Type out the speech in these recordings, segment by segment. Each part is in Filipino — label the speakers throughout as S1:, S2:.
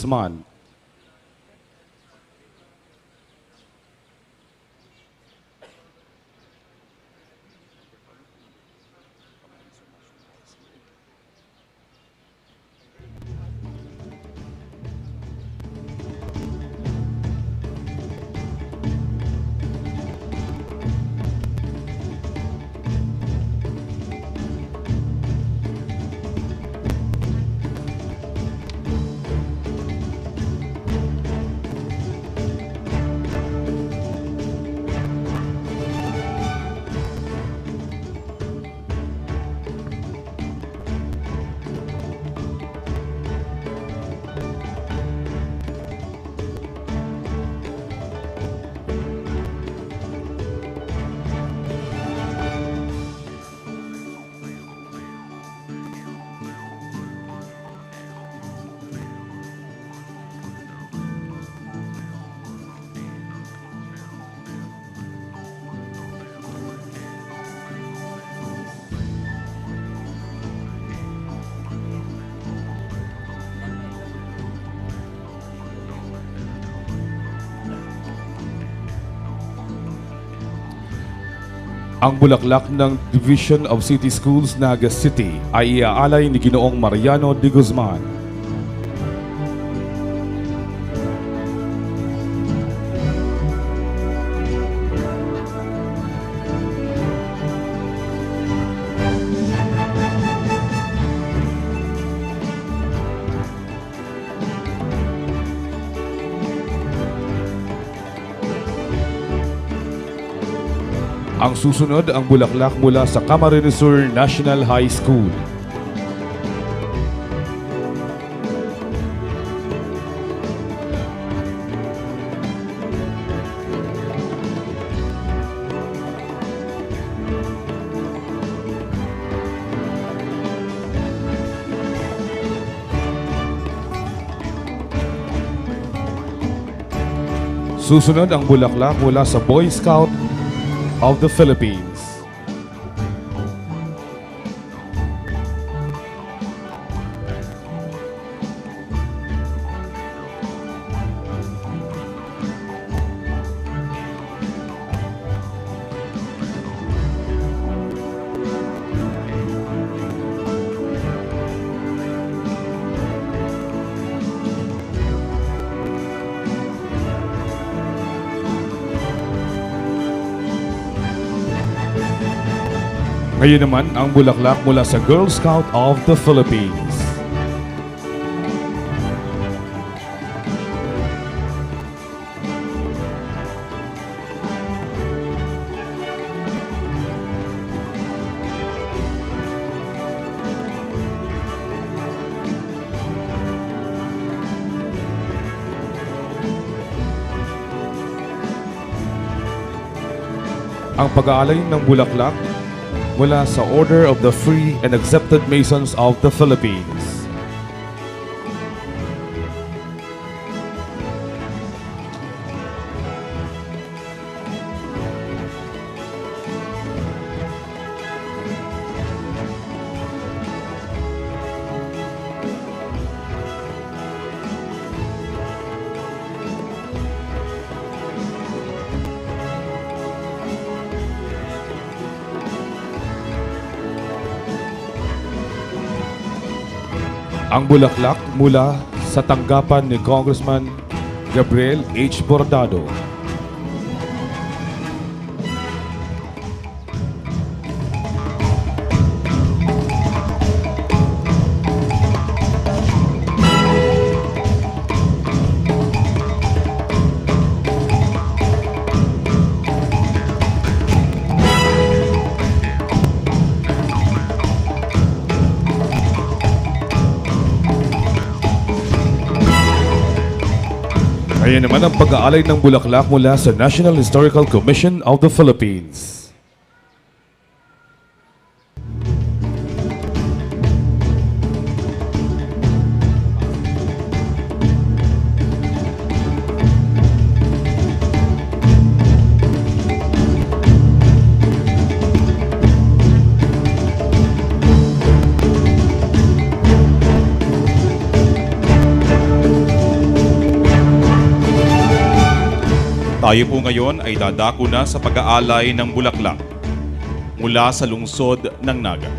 S1: Guzman. Ang bulaklak ng Division of City Schools Naga City ay iaalay ni Ginoong Mariano de Guzman. Ang susunod ang bulaklak mula sa Camarines Sur National High School. Susunod ang bulaklak mula sa Boy Scout of the Philippines. Ngayon naman ang bulaklak mula sa Girl Scout of the Philippines. Ang pag-aalay ng bulaklak mula sa Order of the Free and Accepted Masons of the Philippines. Ang bulaklak mula sa tanggapan ni Congressman Gabriel H. Bordado. Ayan naman ang pag-aalay ng bulaklak mula sa National Historical Commission of the Philippines.
S2: Tayo po ngayon ay dadako na sa pag-aalay ng bulaklak mula sa lungsod ng Naga.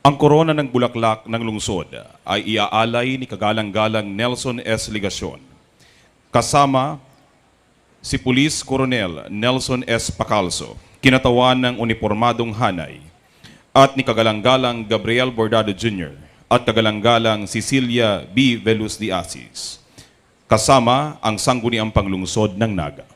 S2: Ang korona ng bulaklak ng lungsod ay iaalay ni kagalang-galang Nelson S. Ligacion. Kasama si Police Colonel Nelson S. Pacalso, kinatawan ng unipormadong hanay, at ni kagalang-galang Gabriel Bordado Jr. at kagalang-galang Cecilia B. Veluz de Asis. Kasama ang sangguniang panglungsod ng Naga.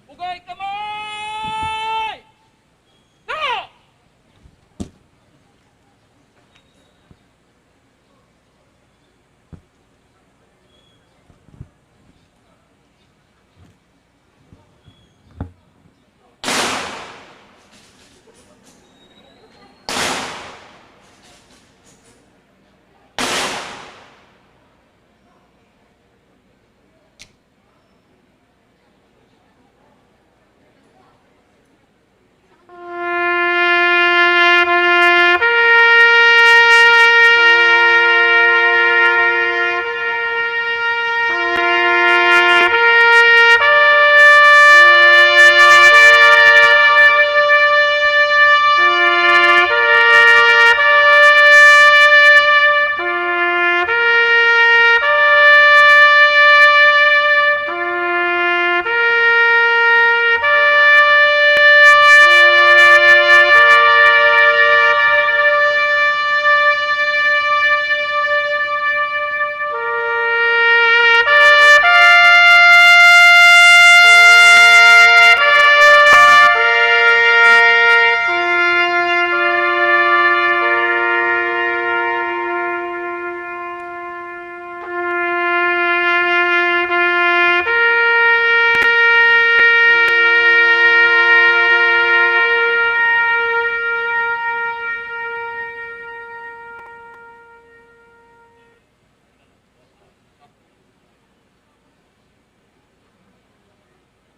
S3: Ugay kamay! No!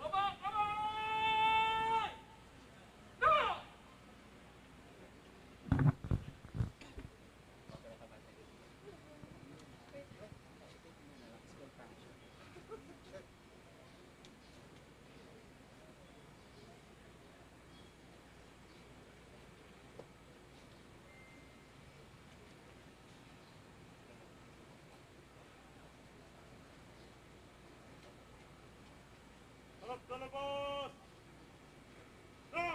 S3: Baba kamay! No!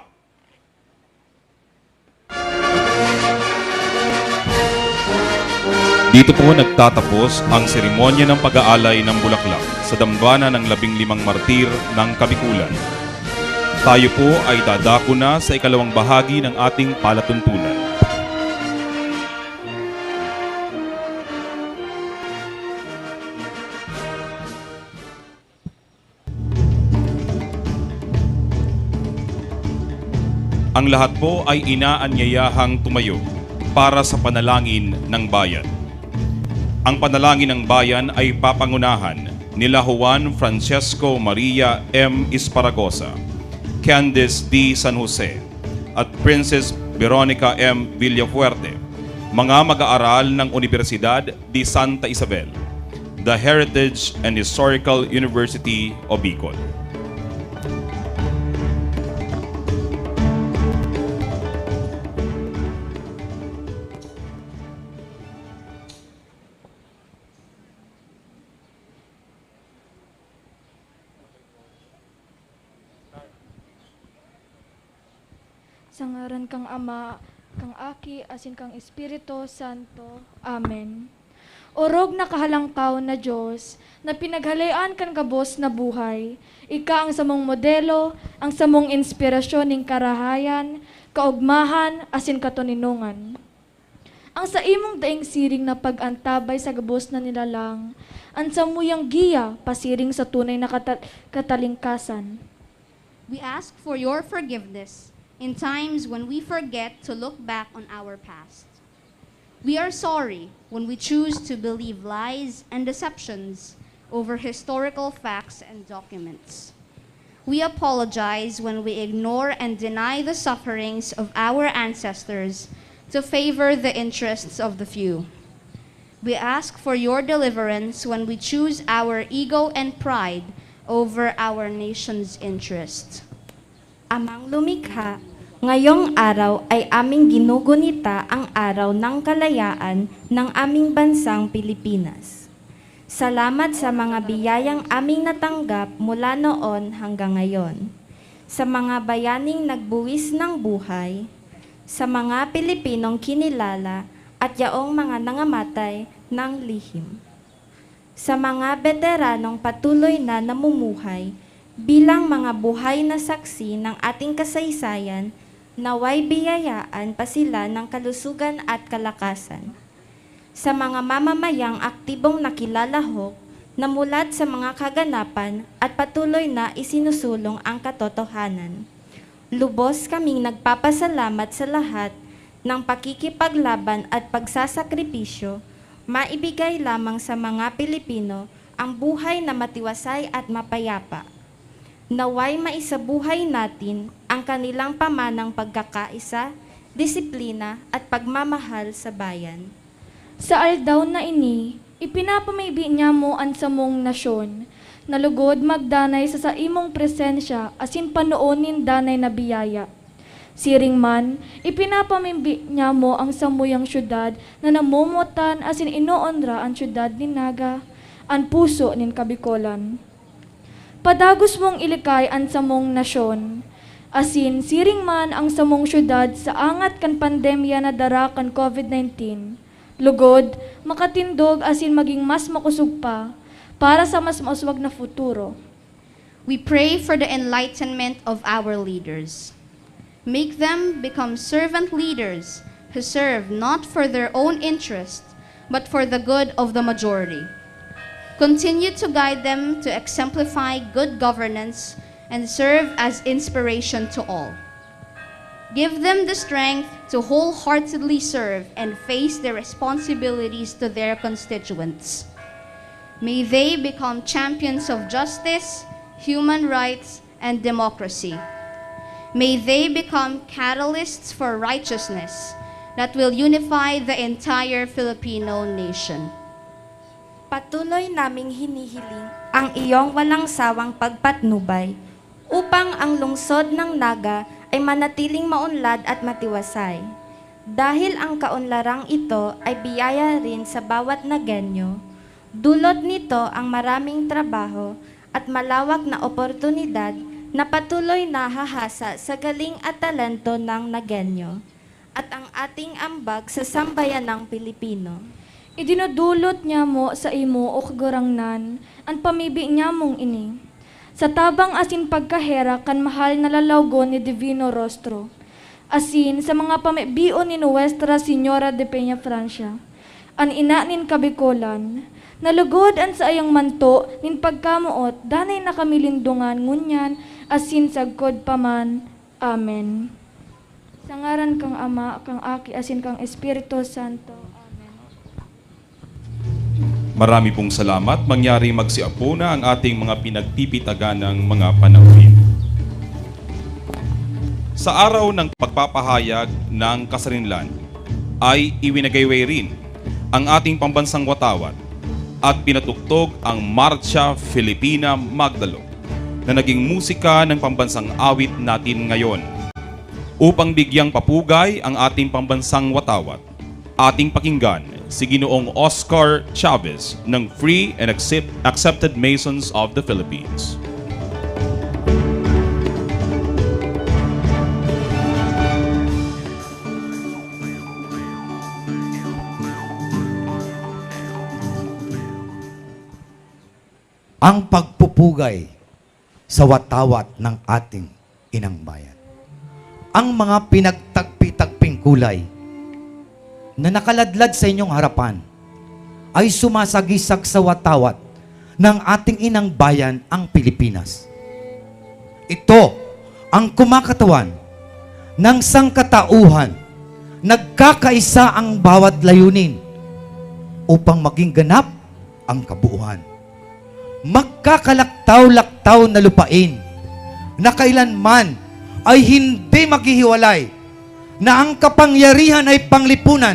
S2: Dito po nagtatapos ang seremonya ng pag-aalay ng bulaklak sa dambana ng 15 martir ng Kabikulan. Tayo po ay dadako na sa ikalawang bahagi ng ating palatuntunan. Ang lahat po ay inaanyayahang tumayo para sa panalangin ng bayan. Ang panalangin ng bayan ay papangunahan nila Juan Francesco Maria M. Esparagosa, Candice D. San Jose, at Princess Veronica M. Villafuerte, mga mag-aaral ng Universidad de Santa Isabel, the Heritage and Historical University of Bicol.
S4: Sa ngaran kang Ama, kang Aki, asin kang Espiritu Santo. Amen. Orog na kahalangkaw na Diyos, na pinaghalayaan kan kabos na buhay, ika ang samong modelo, ang samong inspirasyon ning karahayan, kaugmahan, asin katuninungan. Ang sa imong daing siring na pag-antabay sa gabos na nilalang, ang samuyang giya, pasiring sa tunay na katalingkasan.
S5: We ask for your forgiveness in times when we forget to look back on our past. We are sorry when we choose to believe lies and deceptions over historical facts and documents. We apologize when we ignore and deny the sufferings of our ancestors to favor the interests of the few. We ask for your deliverance when we choose our ego and pride over our nation's interest.
S6: Amang lumikha, ngayong araw ay aming ginugunita ang araw ng kalayaan ng aming bansang Pilipinas. Salamat sa mga biyayang aming natanggap mula noon hanggang ngayon. Sa mga bayaning nagbuwis ng buhay, sa mga Pilipinong kinilala at yaong mga nangamatay ng lihim. Sa mga veteranong patuloy na namumuhay, bilang mga buhay na saksi ng ating kasaysayan, naway biyayaan pa sila ng kalusugan at kalakasan. Sa mga mamamayang aktibong nakilalahok, namulat sa mga kaganapan at patuloy na isinusulong ang katotohanan. Lubos kaming nagpapasalamat sa lahat ng pakikipaglaban at pagsasakripisyo, maibigay lamang sa mga Pilipino ang buhay na matiwasay at mapayapa. Naway maisabuhay natin ang kanilang pamanang pagkakaisa, disiplina at pagmamahal sa bayan.
S4: Sa aldaw na ini, ipinapamaybi niya mo ang samong nasyon, na lugod magdanay sa imong presensya asin panoonin danay na biyaya. Siring man, ipinapamaybi niya mo ang samuyang syudad na namumutan asin inoonra ang syudad ni Naga, ang puso nin Kabikolan. Padagos mong ilikay ang samong nasyon, asin siring man ang samong syudad sa angat kan pandemya na dara kan COVID-19. Lugod, makatindog asin maging mas makusog pa para sa mas mauswag na futuro.
S5: We pray for the enlightenment of our leaders. Make them become servant leaders who serve not for their own interest, but for the good of the majority. Continue to guide them to exemplify good governance and serve as inspiration to all. Give them the strength to wholeheartedly serve and face their responsibilities to their constituents. May they become champions of justice, human rights, and democracy. May they become catalysts for righteousness that will unify the entire Filipino nation.
S6: Patuloy naming hinihiling ang iyong walang sawang pagpatnubay upang ang lungsod ng Naga ay manatiling maunlad at matiwasay. Dahil ang kaunlarang ito ay biyaya rin sa bawat Nagenyo, dulot nito ang maraming trabaho at malawak na oportunidad na patuloy na hahasa sa galing at talento ng Nagenyo at ang ating ambag sa sambayan ng Pilipino.
S4: Idinudulot niya mo sa imo o kagurangnan, ang pamibi niya mong ini. Sa tabang asin pagkahera kan mahal na lalawgon ni Divino Rostro. Asin sa mga pamibion ni Nuestra Señora de Peña Francia. An ina nin Kabikolan, nalugod an sa ayang manto nin pagkamuot, danay na kami lindungan ngunyan, asin sagkod paman. Amen. Sa ngaran kang Ama, kang Aki, asin kang Espiritu Santo.
S2: Marami pong salamat. Mangyari magsiapo na ang ating mga pinagpipitaganang mga panauhin. Sa araw ng pagpapahayag ng kasarinlan ay iwinagayway rin ang ating pambansang watawat at pinatugtog ang Marcha Filipina Magdalo na naging musika ng pambansang awit natin ngayon. Upang bigyang papugay ang ating pambansang watawat, ating pakinggan si Ginoong Oscar Chavez ng Free and Accepted Masons of the Philippines.
S7: Ang pagpupugay sa watawat ng ating inang bayan. Ang mga pinagtagpi-tagping kulay na nakaladlad sa inyong harapan ay sumasagisag sa watawat ng ating inang bayan, ang Pilipinas. Ito ang kumakatawan ng sangkatauhan, nagkakaisa ang bawat layunin upang maging ganap ang kabuuan. Magkakalaktaw-laktaw na lupain na kailanman ay hindi maghihiwalay, na ang kapangyarihan ay panglipunan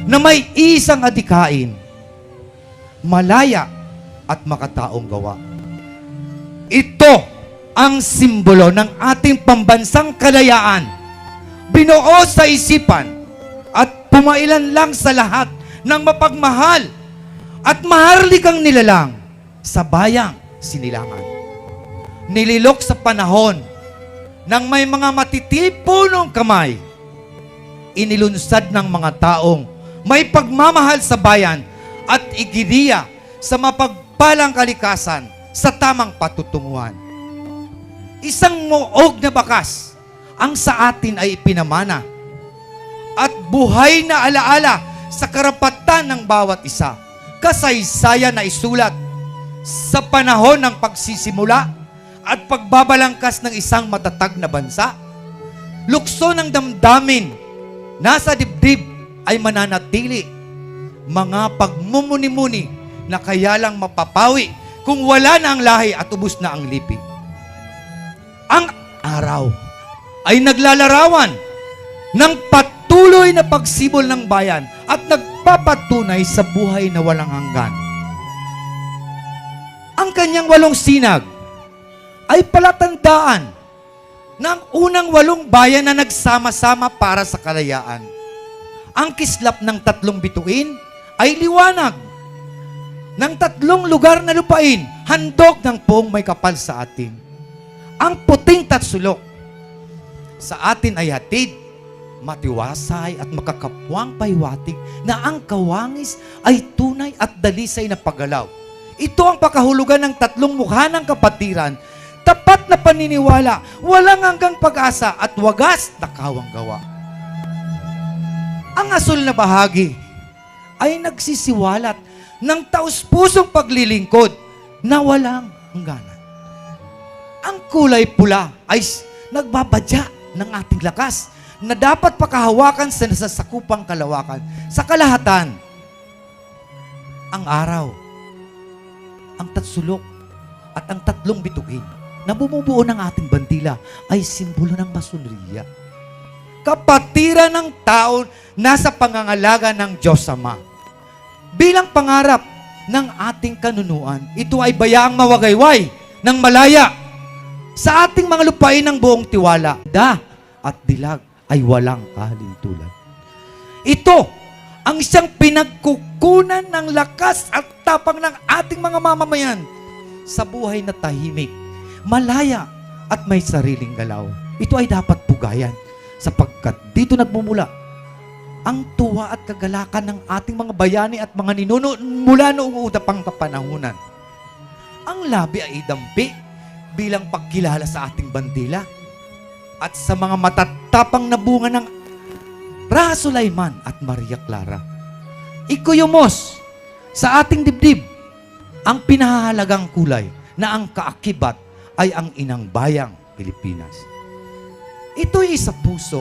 S7: na may isang adikain, malaya at makataong gawa. Ito ang simbolo ng ating pambansang kalayaan, binuo sa isipan at pumailan lang sa lahat ng mapagmahal at maharlikang nilalang sa bayang sinilangan. Nililok sa panahon nang may mga matitipunong kamay, inilunsad ng mga taong may pagmamahal sa bayan at igidiya sa mapagpalang kalikasan sa tamang patutunguhan. Isang muog na bakas ang sa atin ay ipinamana at buhay na alaala sa karapatan ng bawat isa, kasaysayan na isulat sa panahon ng pagsisimula at pagbabalangkas ng isang matatag na bansa. Lukso ng damdamin nasa dibdib ay mananatili, mga pagmumuni-muni na kaya lang mapapawi kung wala na ang lahi at ubos na ang lipi. Ang araw ay naglalarawan ng patuloy na pagsibol ng bayan at nagpapatunay sa buhay na walang hanggan. Ang kanyang 8 sinag ay palatandaan ng unang 8 bayan na nagsama-sama para sa kalayaan. Ang kislap ng 3 bituin ay liwanag ng 3 lugar na lupain, handog ng poong may kapal sa atin. Ang puting tatsulok sa atin ay hatid, matiwasay at makakapwang paywatig na ang kawangis ay tunay at dalisay na paggalaw. Ito ang pakahulugan ng 3 mukha ng kapatiran, tapat na paniniwala, walang hanggang pag-asa at wagas na kawang gawa. Ang asul na bahagi ay nagsisiwalat ng taus-pusong paglilingkod na walang hangganan. Ang kulay pula ay nagbabadya ng ating lakas na dapat pakahawakan sa nasasakupang kalawakan. Sa kalahatan, ang araw, ang tatsulok at ang 3 bituin na bumubuo ng ating bandila ay simbolo ng masunriya. Kapatiran ng tao nasa pangangalaga ng Diyos Ama. Bilang pangarap ng ating kanunuan, ito ay bayaang mawagayway ng malaya sa ating mga lupain ng buong tiwala. Da at dilag ay walang kahalintulad. Ito ang isang pinagkukunan ng lakas at tapang ng ating mga mamamayan sa buhay na tahimik, malaya at may sariling galaw. Ito ay dapat pugayan sapagkat dito nagmumula ang tuwa at kagalakan ng ating mga bayani at mga ninuno mula noong una pang kapanahunan. Ang labi ay dampi bilang pagkilala sa ating bandila at sa mga matatapang na bunga ng Raha Sulaiman at Maria Clara. Ikuyumos sa ating dibdib ang pinahahalagang kulay na ang kaakibat ay ang inang bayang Pilipinas. Ito'y isa puso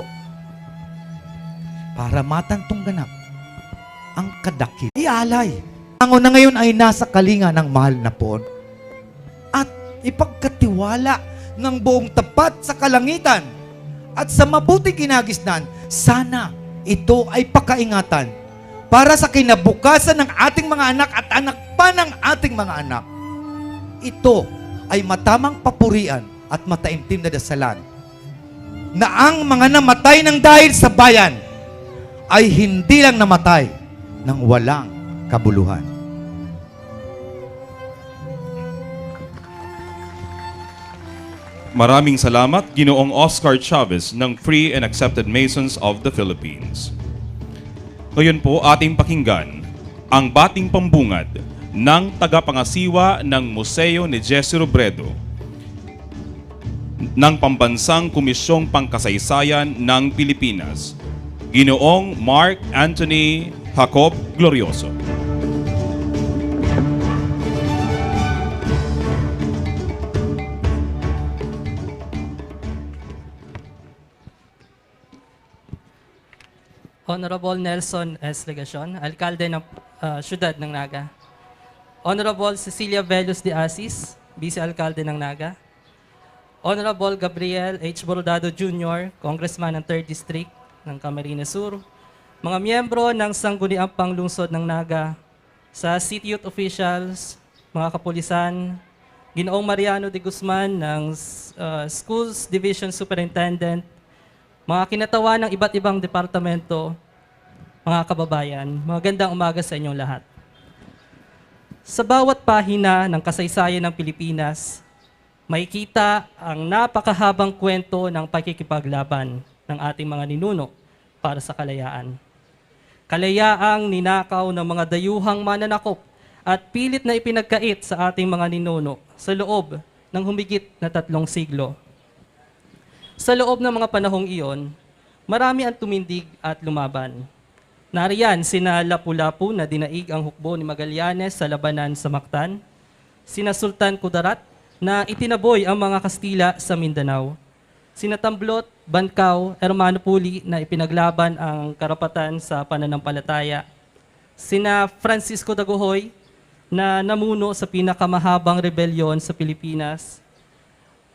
S7: para matantong ganap ang kadakil. Ialay. Ang una ngayon ay nasa kalinga ng mahal na poon at ipagkatiwala ng buong tapat sa kalangitan at sa mabuting kinagisnan, sana ito ay pakaingatan para sa kinabukasan ng ating mga anak at anak pa ng ating mga anak. Ito ay matamang papurian at mataimtim na dasalan na ang mga namatay ng dahil sa bayan ay hindi lang namatay ng walang kabuluhan.
S2: Maraming salamat, Ginoong Oscar Chavez ng Free and Accepted Masons of the Philippines. Ngayon po ating pakinggan ang bating pambungad ng tagapangasiwa ng Museo ni Jesse Robredo ng Pambansang Komisyong Pangkasaysayan ng Pilipinas, Ginoong Mark Anthony Jacob Glorioso.
S8: Honorable Nelson S. Legacion, Alkalde ng Siyudad ng Naga. Honorable Cecilia Velos de Asis, Vice-Alkalde ng Naga. Honorable Gabriel H. Bordado Jr., Congressman ng 3rd District ng Camarines Sur. Mga miyembro ng Sangguniang Panglungsod ng Naga, sa City Youth Officials, mga kapulisan, Ginoong Mariano de Guzman ng Schools Division Superintendent, mga kinatawan ng iba't ibang departamento, mga kababayan, magandang umaga sa inyong lahat. Sa bawat pahina ng kasaysayan ng Pilipinas, makikita ang napakahabang kwento ng pakikipaglaban ng ating mga ninuno para sa kalayaan. Kalayaang ninakaw ng mga dayuhang mananakop at pilit na ipinagkait sa ating mga ninuno sa loob ng humigit na 3 siglo. Sa loob ng mga panahong iyon, marami ang tumindig at lumaban. Nariyan sina Lapu-Lapu na dinaig ang hukbo ni Magallanes sa labanan sa Mactan, sina Sultan Kudarat na itinaboy ang mga Kastila sa Mindanao, sina Tamblot, Bancao, Hermano Puli na ipinaglaban ang karapatan sa pananampalataya, sina Francisco Dagohoy na namuno sa pinakamahabang rebelyon sa Pilipinas,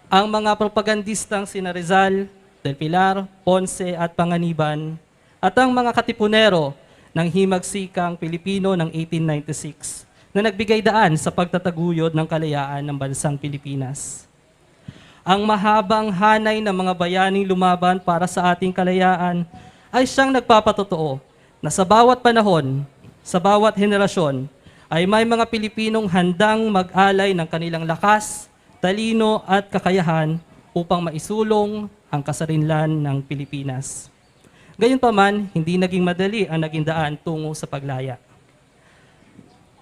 S8: ang mga propagandistang sina Rizal, Del Pilar, Ponce at Panganiban, at ang mga katipunero ng himagsikang Pilipino ng 1896 na nagbigay daan sa pagtataguyod ng kalayaan ng bansang Pilipinas. Ang mahabang hanay ng mga bayaning lumaban para sa ating kalayaan ay siyang nagpapatotoo na sa bawat panahon, sa bawat henerasyon, ay may mga Pilipinong handang mag-alay ng kanilang lakas, talino at kakayahan upang maisulong ang kasarinlan ng Pilipinas. Gayunpaman, hindi naging madali ang naging daan tungo sa paglaya.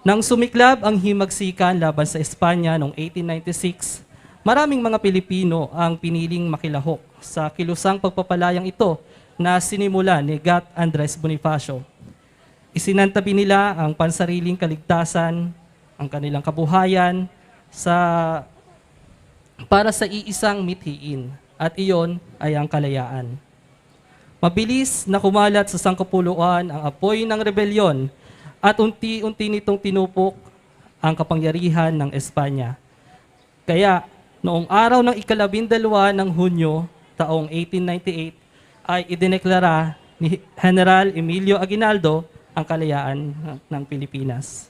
S8: Nang sumiklab ang himagsikan laban sa Espanya noong 1896, maraming mga Pilipino ang piniling makilahok sa kilusang pagpapalayang ito na sinimula ni Gat Andres Bonifacio. Isinantabi nila ang pansariling kaligtasan, ang kanilang kabuhayan para sa iisang mithiin, at iyon ay ang kalayaan. Mabilis na kumalat sa sangkapuluan ang apoy ng rebelyon at unti-unti nitong tinupok ang kapangyarihan ng Espanya. Kaya noong araw ng ika-12 ng Hunyo taong 1898 ay idineklara ni General Emilio Aguinaldo ang kalayaan ng Pilipinas.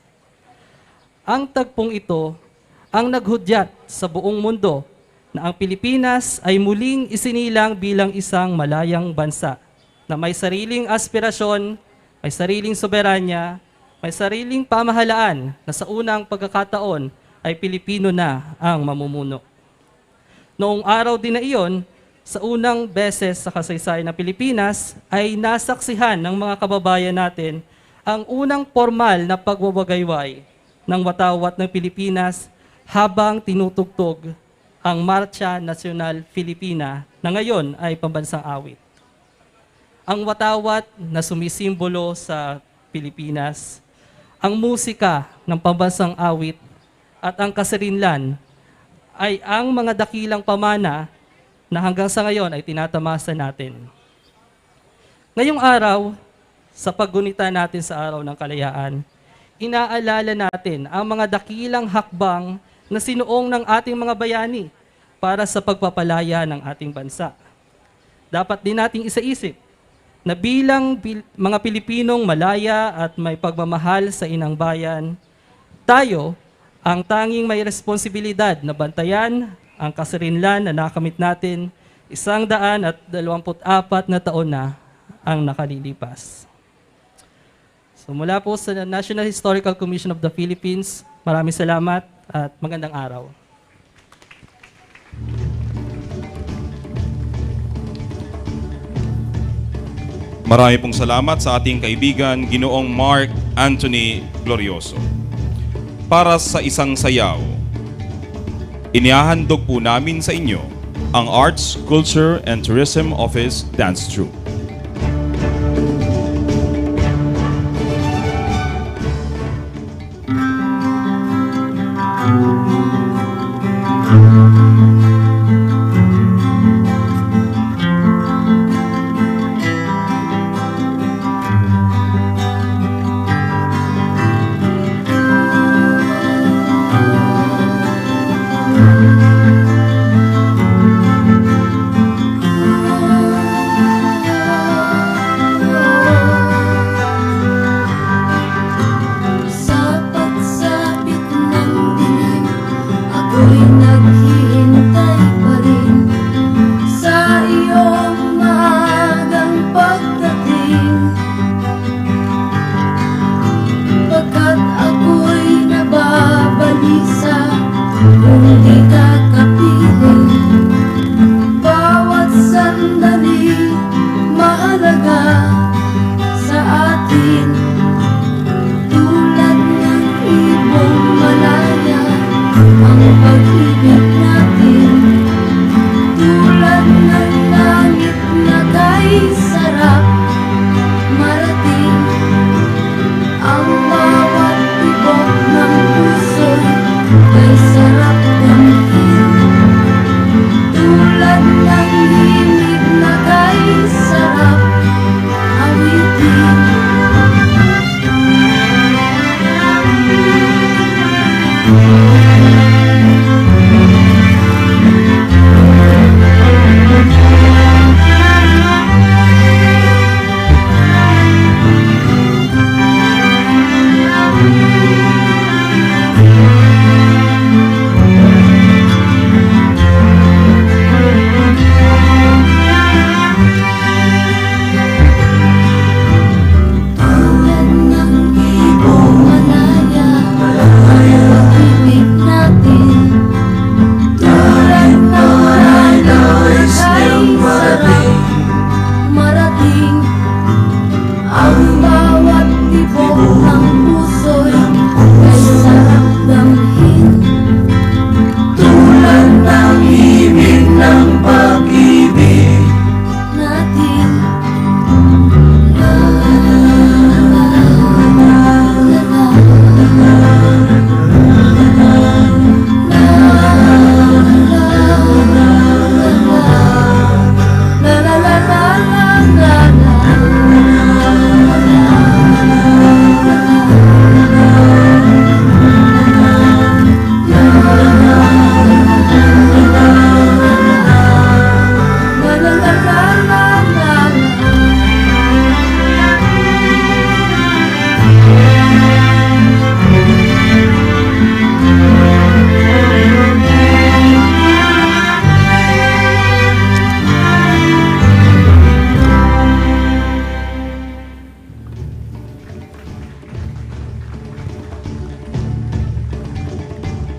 S8: Ang tagpong ito ang naghudyat sa buong mundo na ang Pilipinas ay muling isinilang bilang isang malayang bansa na may sariling aspirasyon, may sariling soberanya, may sariling pamahalaan na sa unang pagkakataon ay Pilipino na ang mamumuno. Noong araw din na iyon, sa unang beses sa kasaysayan ng Pilipinas ay nasaksihan ng mga kababayan natin ang unang formal na pagwawagayway ng watawat ng Pilipinas habang tinutugtog ang Marcha Nacional Filipina na ngayon ay pambansang awit. Ang watawat na sumisimbolo sa Pilipinas, ang musika ng pambansang awit at ang kasarinlan ay ang mga dakilang pamana na hanggang sa ngayon ay tinatamasa natin. Ngayong araw, sa paggunita natin sa Araw ng Kalayaan, inaalala natin ang mga dakilang hakbang na sinuong ng ating mga bayani para sa pagpapalaya ng ating bansa. dapat din nating isaisip na bilang mga Pilipinong malaya at may pagmamahal sa inang bayan, tayo ang tanging may responsibilidad na bantayan ang kasarinlan na nakamit natin 124 na taon na ang nakalilipas. So mula po sa National Historical Commission of the Philippines, maraming salamat at magandang araw.
S2: Marami pong salamat sa ating kaibigan, Ginoong Mark Anthony Glorioso. Para sa isang sayaw, inihahandog po namin sa inyo ang Arts, Culture, and Tourism Office Dance Troupe.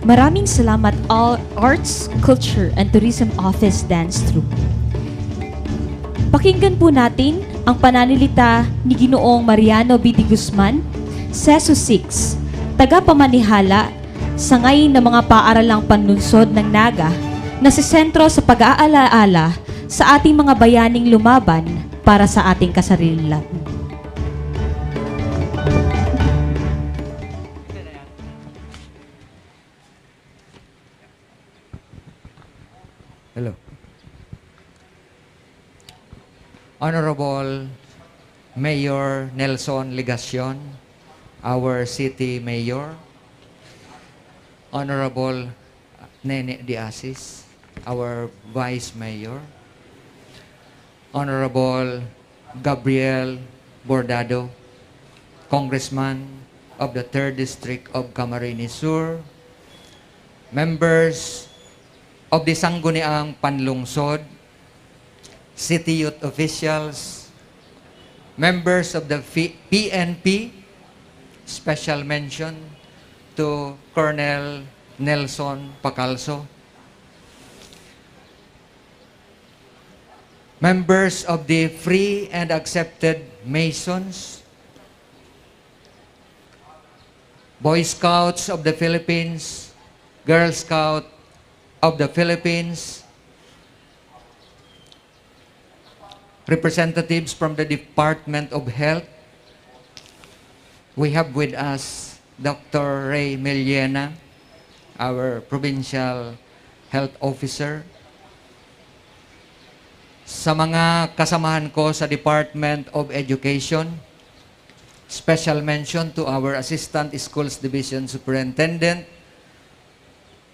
S9: Maraming salamat all Arts, Culture, and Tourism Office Dance Troupe. Pakinggan po natin ang pananalita ni Ginoong Mariano B. D. Guzman, Seso 6, tagapamanihala sa ngayon ng mga paaralang panlunsod ng Naga na sisentro sa pag-aalaala sa ating mga bayaning lumaban para sa ating kasarilan.
S7: Hello. Honorable Mayor Nelson Ligacion, our City Mayor, Honorable Nene De Asis, our Vice Mayor, Honorable Gabriel Bordado, Congressman of the 3rd District of Camarines Sur, members of the Sangguniang Panlungsod, city youth officials, members of the PNP, special mention to Colonel Nelson Pacalso, members of the Free and Accepted Masons, Boy Scouts of the Philippines, Girl Scout of the Philippines, representatives from the Department of Health. We have with us Dr. Ray Millena, our Provincial Health Officer. Sa mga kasamahan ko sa Department of Education, special mention to our Assistant Schools Division Superintendent,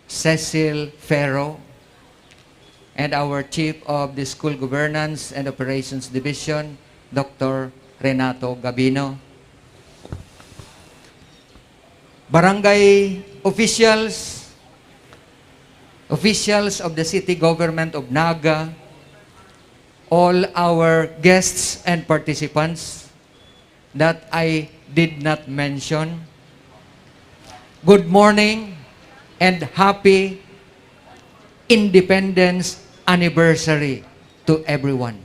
S7: Cecil Ferro, and our Chief of the School Governance and Operations Division, Dr. Renato Gabino. Barangay officials, officials of the City Government of Naga, all our guests and participants that I did not mention, good morning and happy Independence Anniversary to everyone.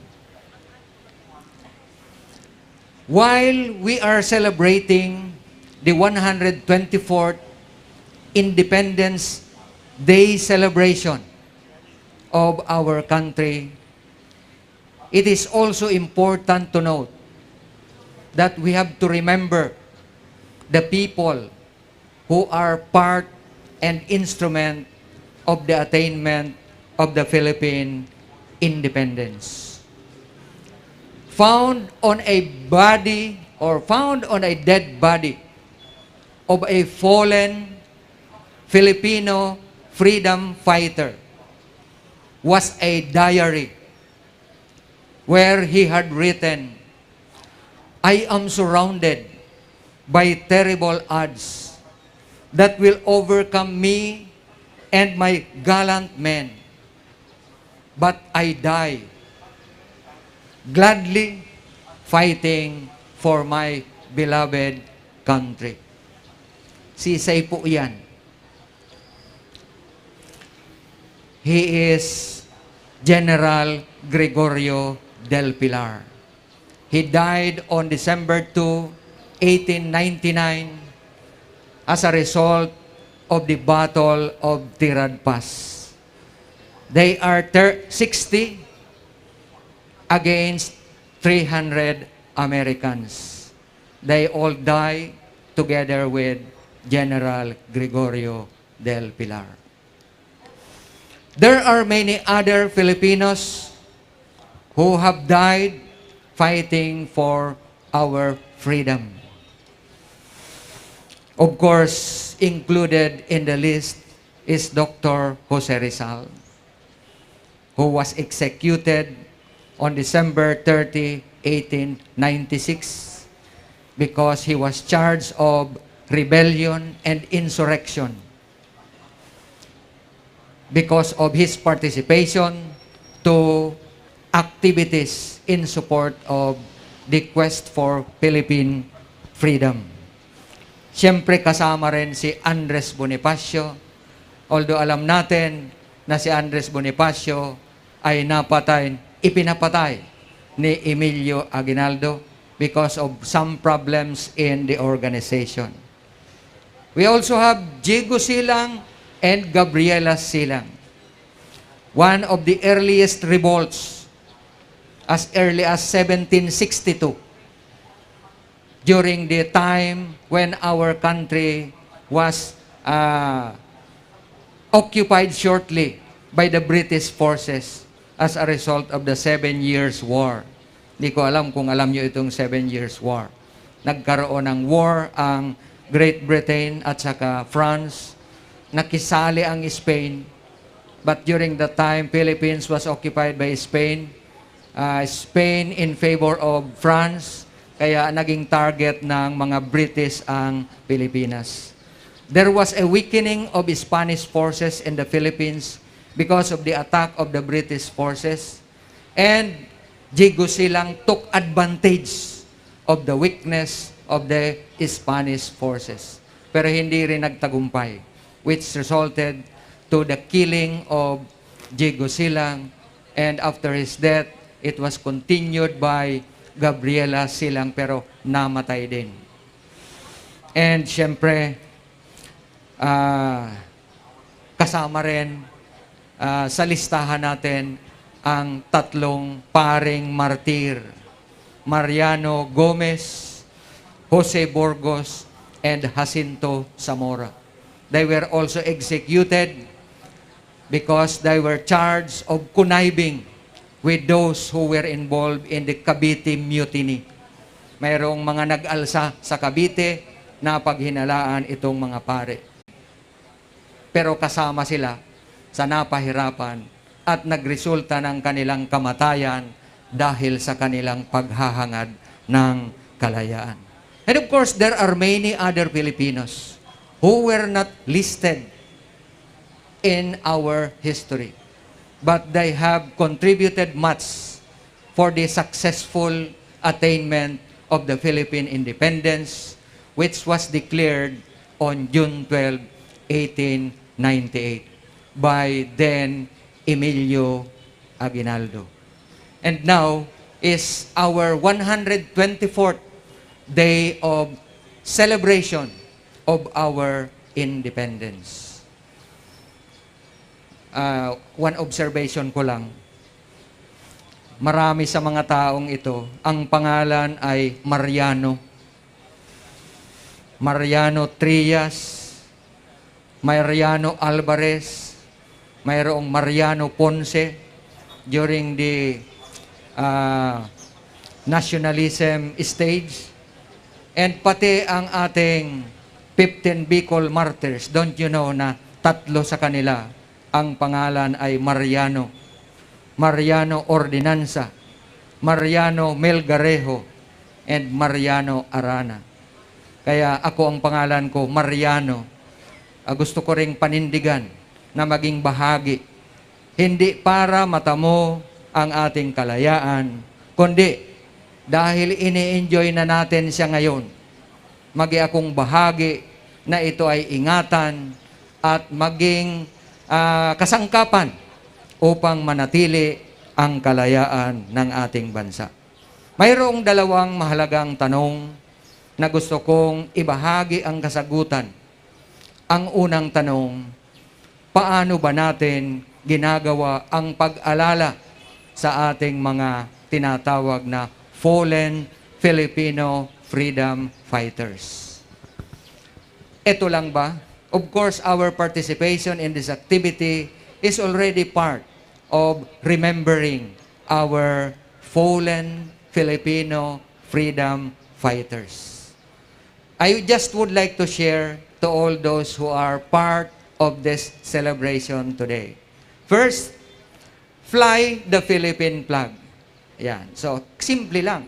S7: While we are celebrating the 124th Independence Day celebration of our country, it is also important to note that we have to remember the people who are part and instrument of the attainment of the Philippine independence. Found on a body or found on a dead body of a fallen Filipino freedom fighter was a diary where he had written, "I am surrounded by terrible odds that will overcome me and my gallant men. But I die, gladly fighting for my beloved country." Sisay po yan. He is General Gregorio del Pilar. He died on December 2, 1899 as a result of the Battle of Tirad Pass. They are 60 against 300 Americans. They all die together with General Gregorio del Pilar. There are many other Filipinos who have died fighting for our freedom. Of course, included in the list is Dr. Jose Rizal, who was executed on December 30, 1896 because he was charged of rebellion and insurrection because of his participation to activities in support of the quest for Philippine freedom. Siyempre kasama rin si Andres Bonifacio, although alam natin na si Andres Bonifacio ay ipinapatay ni Emilio Aguinaldo because of some problems in the organization. We also have Diego Silang and Gabriela Silang. One of the earliest revolts as early as 1762, during the time when our country was occupied shortly by the British forces as a result of the 7 Years' War. Hindi ko alam kung alam nyo itong 7 Years' War. Nagkaroon ng war ang Great Britain at saka France. Nakisali ang Spain. But during the time Philippines was occupied by Spain, Spain in favor of France, kaya naging target ng mga British ang Pilipinas. There was a weakening of Spanish forces in the Philippines because of the attack of the British forces, and Diego Silang took advantage of the weakness of the Spanish forces. Pero hindi rin nagtagumpay, which resulted to the killing of Diego Silang, and after his death, it was continued by Gabriela Silang, pero namatay din. And syempre, kasama rin sa listahan natin ang tatlong paring martir: Mariano Gomez, Jose Burgos, and Jacinto Zamora. They were also executed because they were charged of conniving with those who were involved in the Cavite Mutiny. Mayroong mga nag-alsa sa Cavite na paghinalaan itong mga pare. Pero kasama sila sa napahirapan at nagresulta ng kanilang kamatayan dahil sa kanilang paghahangad ng kalayaan. And of course, there are many other Filipinos who were not listed in our history, but they have contributed much for the successful attainment of the Philippine independence, which was declared on June 12, 1898 by then Emilio Aguinaldo. And now is our 124th day of celebration of our independence. One observation ko lang. Marami sa mga taong ito, ang pangalan ay Mariano. Mariano Trias, Mariano Alvarez, mayroong Mariano Ponce during the nationalism stage, and pati ang ating 15 Bicol martyrs. Don't you know na tatlo sa kanila ang pangalan ay Mariano? Mariano Ordinanza, Mariano Melgarejo, and Mariano Arana. Kaya ako, ang pangalan ko, Mariano. Gusto ko ring panindigan na maging bahagi, hindi para matamo ang ating kalayaan, kundi dahil ini-enjoy na natin siya ngayon, magi akong bahagi na ito ay ingatan at maging kasangkapan upang manatili ang kalayaan ng ating bansa. Mayroong dalawang mahalagang tanong na gusto kong ibahagi ang kasagutan. Ang unang tanong, paano ba natin ginagawa ang pag-alala sa ating mga tinatawag na fallen Filipino freedom fighters? Ito lang ba? Of course, our participation in this activity is already part of remembering our fallen Filipino freedom fighters. I just would like to share to all those who are part of this celebration today. First, fly the Philippine flag. Yan. So, simple lang.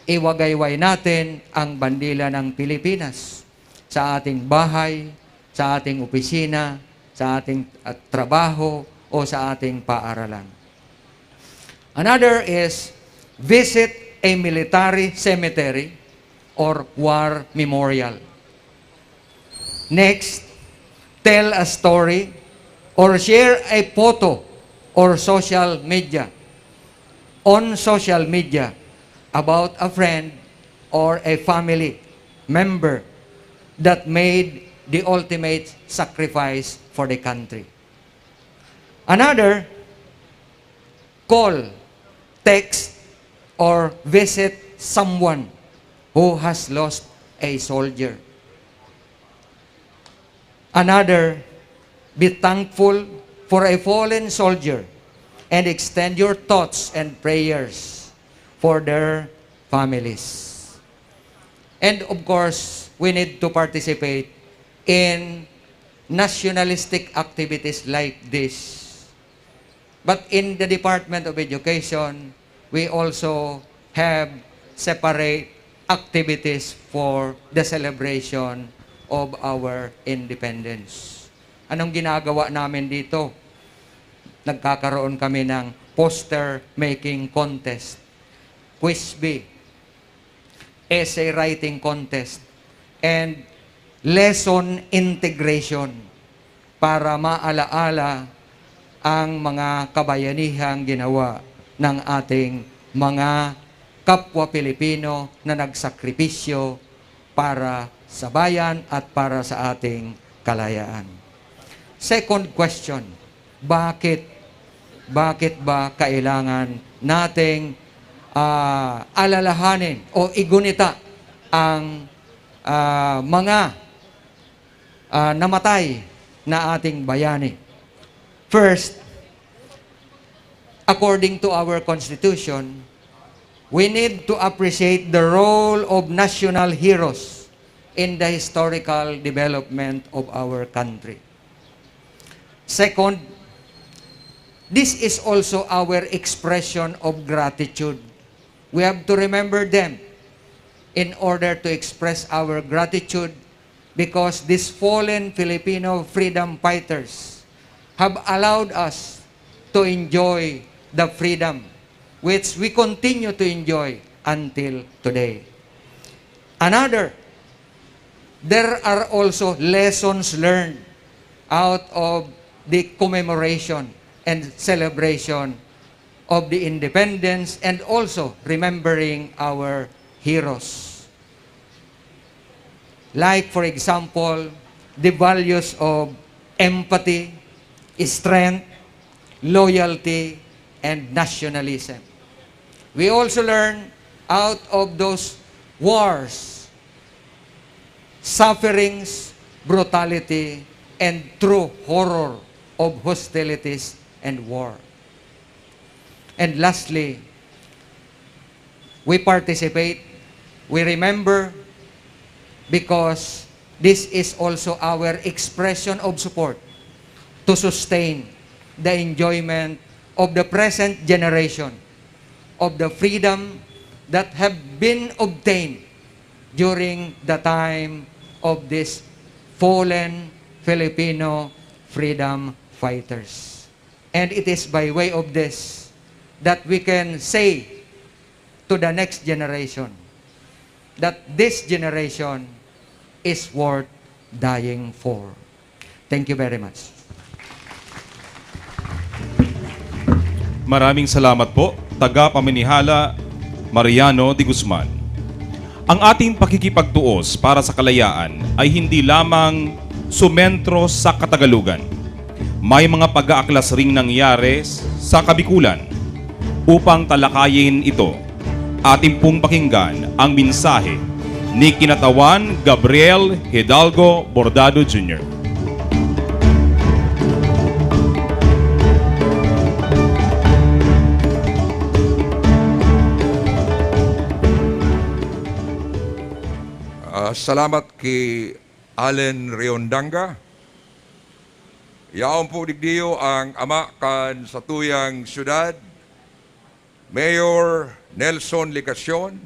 S7: Iwagayway natin ang bandila ng Pilipinas sa ating bahay, sa ating opisina, sa ating trabaho, o sa ating paaralan. Another is visit a military cemetery or war memorial. Next, tell a story or share a photo or social media, on social media, about a friend or a family member that made the ultimate sacrifice for the country. Another, call, text, or visit someone who has lost a soldier. Another, be thankful for a fallen soldier and extend your thoughts and prayers for their families. And of course, we need to participate in nationalistic activities like this. But in the Department of Education, we also have separate activities for the celebration of our independence. Anong ginagawa namin dito? Nagkakaroon kami ng poster making contest, quiz bee, essay writing contest, and lesson integration para maalaala ang mga kabayanihang ginawa ng ating mga kapwa Pilipino na nagsakripisyo para sa bayan at para sa ating kalayaan. Second question, bakit ba kailangan nating alalahanin o igunita ang mga namatay na ating bayani? First, according to our Constitution, we need to appreciate the role of national heroes in the historical development of our country. Second, this is also our expression of gratitude. We have to remember them in order to express our gratitude because these fallen Filipino freedom fighters have allowed us to enjoy the freedom which we continue to enjoy until today. There are also lessons learned out of the commemoration and celebration of the independence and also remembering our heroes. Like, for example, the values of empathy, strength, loyalty, and nationalism. We also learn out of those wars, sufferings, brutality, and true horror of hostilities and war. And lastly, we participate, we remember, because this is also our expression of support to sustain the enjoyment of the present generation of the freedom that have been obtained during the time of these fallen Filipino freedom fighters. And it is by way of this that we can say to the next generation that this generation is worth dying for. Thank you very much.
S2: Maraming salamat po, taga-paminihala Mariano de Guzman. Ang ating pakikipagtuos para sa kalayaan ay hindi lamang sumentro sa Katagalugan. May mga pag-aaklas ring nangyari sa Kabikulan. Upang talakayin ito, ating pong pakinggan ang mensahe ni Kinatawan Gabriel Hidalgo Bordado Jr.
S10: Salamat kay Allen Riondanga. Yaon po digdiyo ang ama kan sa tuyang syudad, Mayor Nelson Ligacion.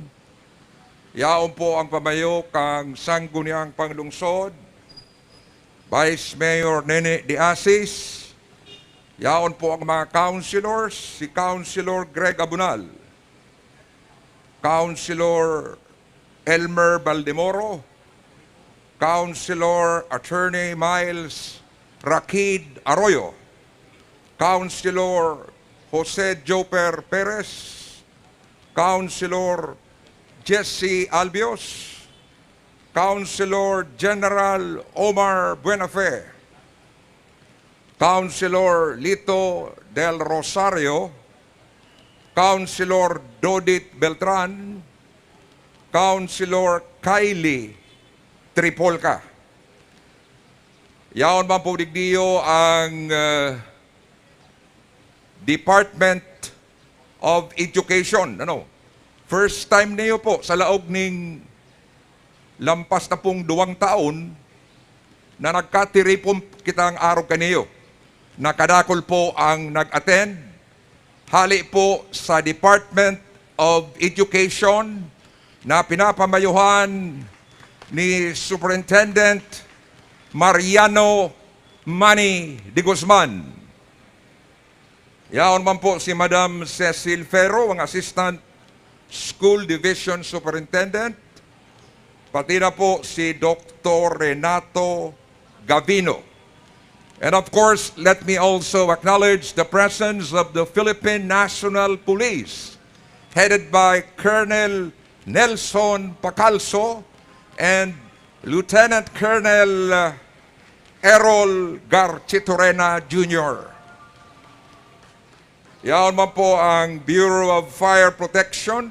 S10: Yaon po ang pamayo kang Sangguniang Panglungsod, Vice Mayor Nene de Asis. Yaon po ang mga councilors, si Councilor Greg Abunal, Councilor Elmer Baldemoro, Councilor Attorney Miles Rakid Arroyo, Councilor Jose Joper Perez, Councilor Jesse Albios, Councilor General Omar Buenafe, Councilor Lito Del Rosario, Councilor Dodit Beltran, Councilor Kylie Tripolca. Yaon man po digdiyo ang Department of Education. First time niyo po sa laog ning lampas na pong 2 taon na nagkatiripon kitang araw kaniyo. Nakadakol po ang nag-attend hali po sa Department of Education na pinapamayuhan ni Superintendent Mariano Manny de Guzman. Yaon man po si Madam Cecil Ferro, ang Assistant School Division Superintendent. Pati na po si Dr. Renato Gavino. And of course, let me also acknowledge the presence of the Philippine National Police, headed by Colonel Nelson Pacalso and Lieutenant Colonel Errol Garchitorena Jr. Yaon man po ang Bureau of Fire Protection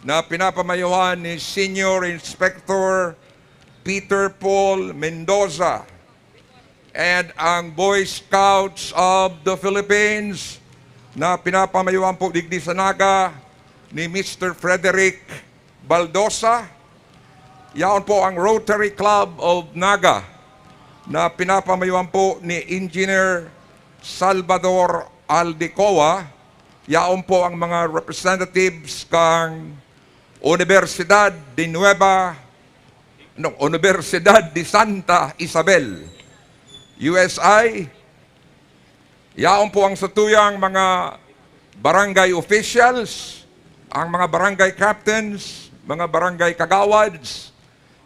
S10: na pinapamayuhan ni Senior Inspector Peter Paul Mendoza, and ang Boy Scouts of the Philippines na pinapamayuhan po digdi sa Naga ni Mr. Frederick Baldosa. Yaon po ang Rotary Club of Naga na pinapamayuhan po ni Engineer Salvador Aldecoa. Yaon po ang mga representatives kang Universidad de Santa Isabel, USI. Yaon po ang satuyang mga barangay officials, ang mga barangay captains, mga barangay kagawads,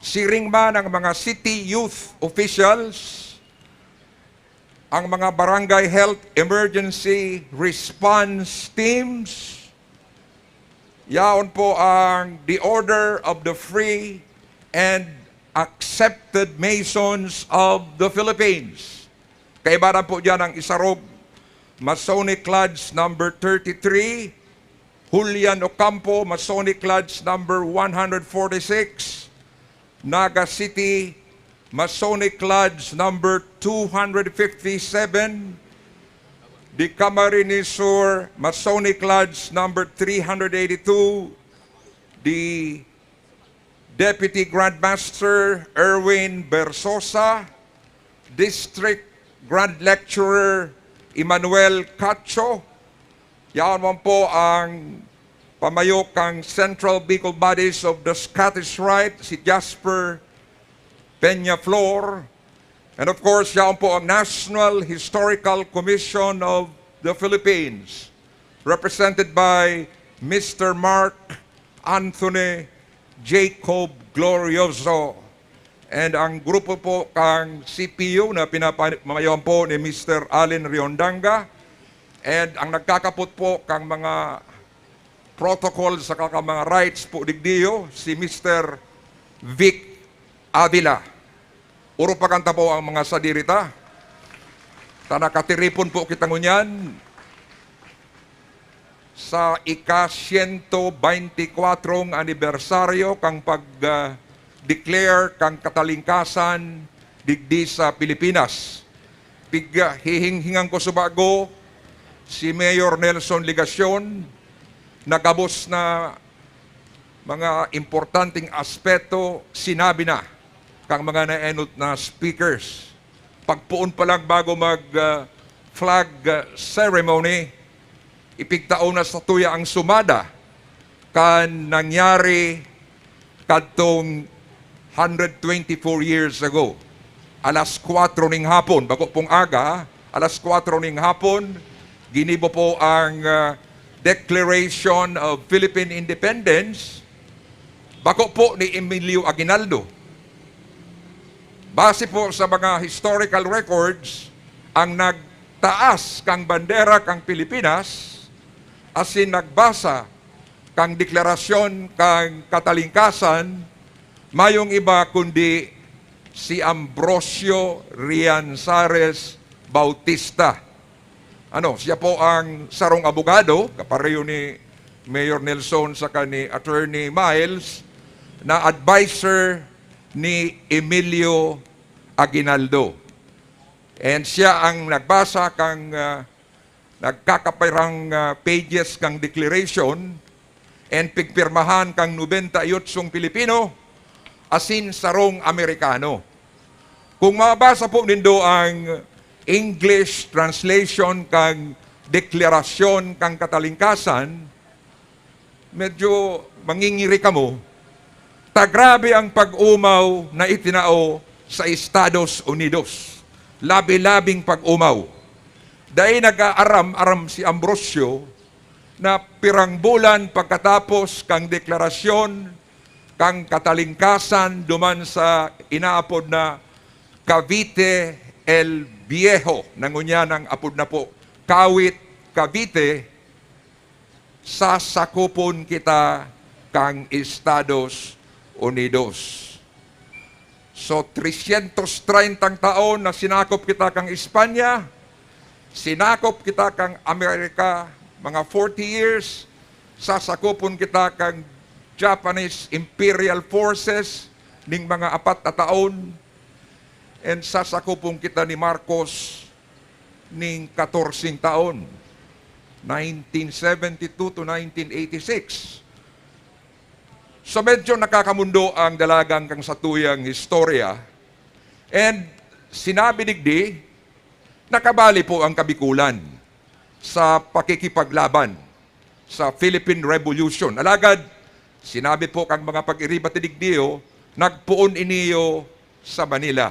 S10: siring man ang mga city youth officials, ang mga barangay health emergency response teams. Yaon po ang the Order of the Free and Accepted Masons of the Philippines. Kaibaran po dyan ang Isarog Masonic Lodge number 33, Julian Ocampo Masonic Lodge number 146, Naga City Masonic Lodge number 257, the Camarines Sur Masonic Lodge number 382, the Deputy Grandmaster Erwin Bersosa, District Grand Lecturer Emmanuel Cacho. Yan man po ang pamayok ang Central Bicol Bodies of the Scottish Rite, si Jasper Peñaflor. And of course, yan po ang National Historical Commission of the Philippines, represented by Mr. Mark Anthony Jacob Glorioso. And ang grupo po kang CPU na pinapamayawan po ni Mr. Allen Riondanga. And ang nagkakapot po kang mga protocols sa mga rights po digdiyo, si Mr. Vic Avila. Uro pa kanta po ang mga sadirita. Tanakatiripon po kita ngunyan sa ika-124 anibersaryo kang pag-declare kang katalingkasan digdi sa Pilipinas. Hihinghingan ko subago si Mayor Nelson Ligacion, nagabos na mga importanteng aspeto sinabi na kang mga naenot na speakers. Pagpuon pa lang bago mag-flag ceremony, ipigtao na sa tuya ang sumada kan nangyari kadtong 124 years ago. Alas 4 ning hapon, bago pong aga, alas 4 ning hapon, ginibo po ang Declaration of Philippine Independence, bako po ni Emilio Aguinaldo. Base po sa mga historical records, ang nagtaas kang bandera kang Pilipinas, asin nagbasa kang deklarasyon kang katalingkasan, mayong iba kundi si Ambrosio Rianzares Bautista. Siya po ang sarong abogado, kapareho ni Mayor Nelson sa ni Attorney Miles, na advisor ni Emilio Aguinaldo. And siya ang nagbasa kang nagkakapayrang pages kang declaration and pigpirmahan kang 98 Pilipino asin sarong Amerikano. Kung mabasa po nindo ang English translation kang deklarasyon kang katalingkasan, medyo mangingiri ka mo, tagrabe ang pag-umaw na itinao sa Estados Unidos. Labi-labing pag-umaw. Dahil nag-aaram-aram si Ambrosio na pirang bulan pagkatapos kang deklarasyon, kang katalingkasan duman sa inaapod na Cavite el Viejo, nangunya ng apod na po, Kawit, Cavite, sasakupon kita kang Estados Unidos. So 330 taon na sinakop kita kang Espanya, sinakop kita kang Amerika, mga 40 years, sasakupon kita kang Japanese Imperial Forces ning mga 4 na taon, and sasakupon kita ni Marcos ning 14 taon, 1972 to 1986. So medyo nakakamundo ang dalagang kang satuyang istorya, and sinabi digdi, nakabali po ang Kabikulan sa pakikipaglaban sa Philippine Revolution. Alagad, sinabi po kang mga pag-iribat digdiyo, nagpuon iniyo sa Manila.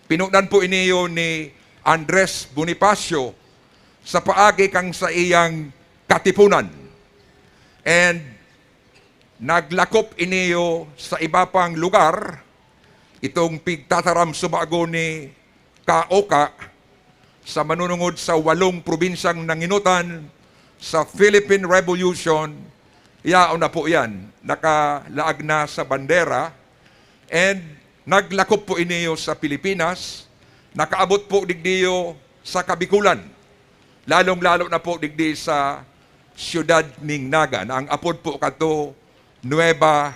S10: Pinunan po iniyo ni Andres Bonifacio sa paagi kang sa iyang katipunan. And naglakop iniyo sa iba pang lugar, itong pigtataram sumago ni Kaoka, sa manunungod sa 8 probinsyang nanginutan sa Philippine Revolution. Yaon na po yan, nakalaag na sa bandera, and naglakop po iniyo sa Pilipinas, nakaabot po digdiyo sa Kabikulan, lalong-lalo na po digdi sa siyudad ning Naga, na ang apod po kato Nueva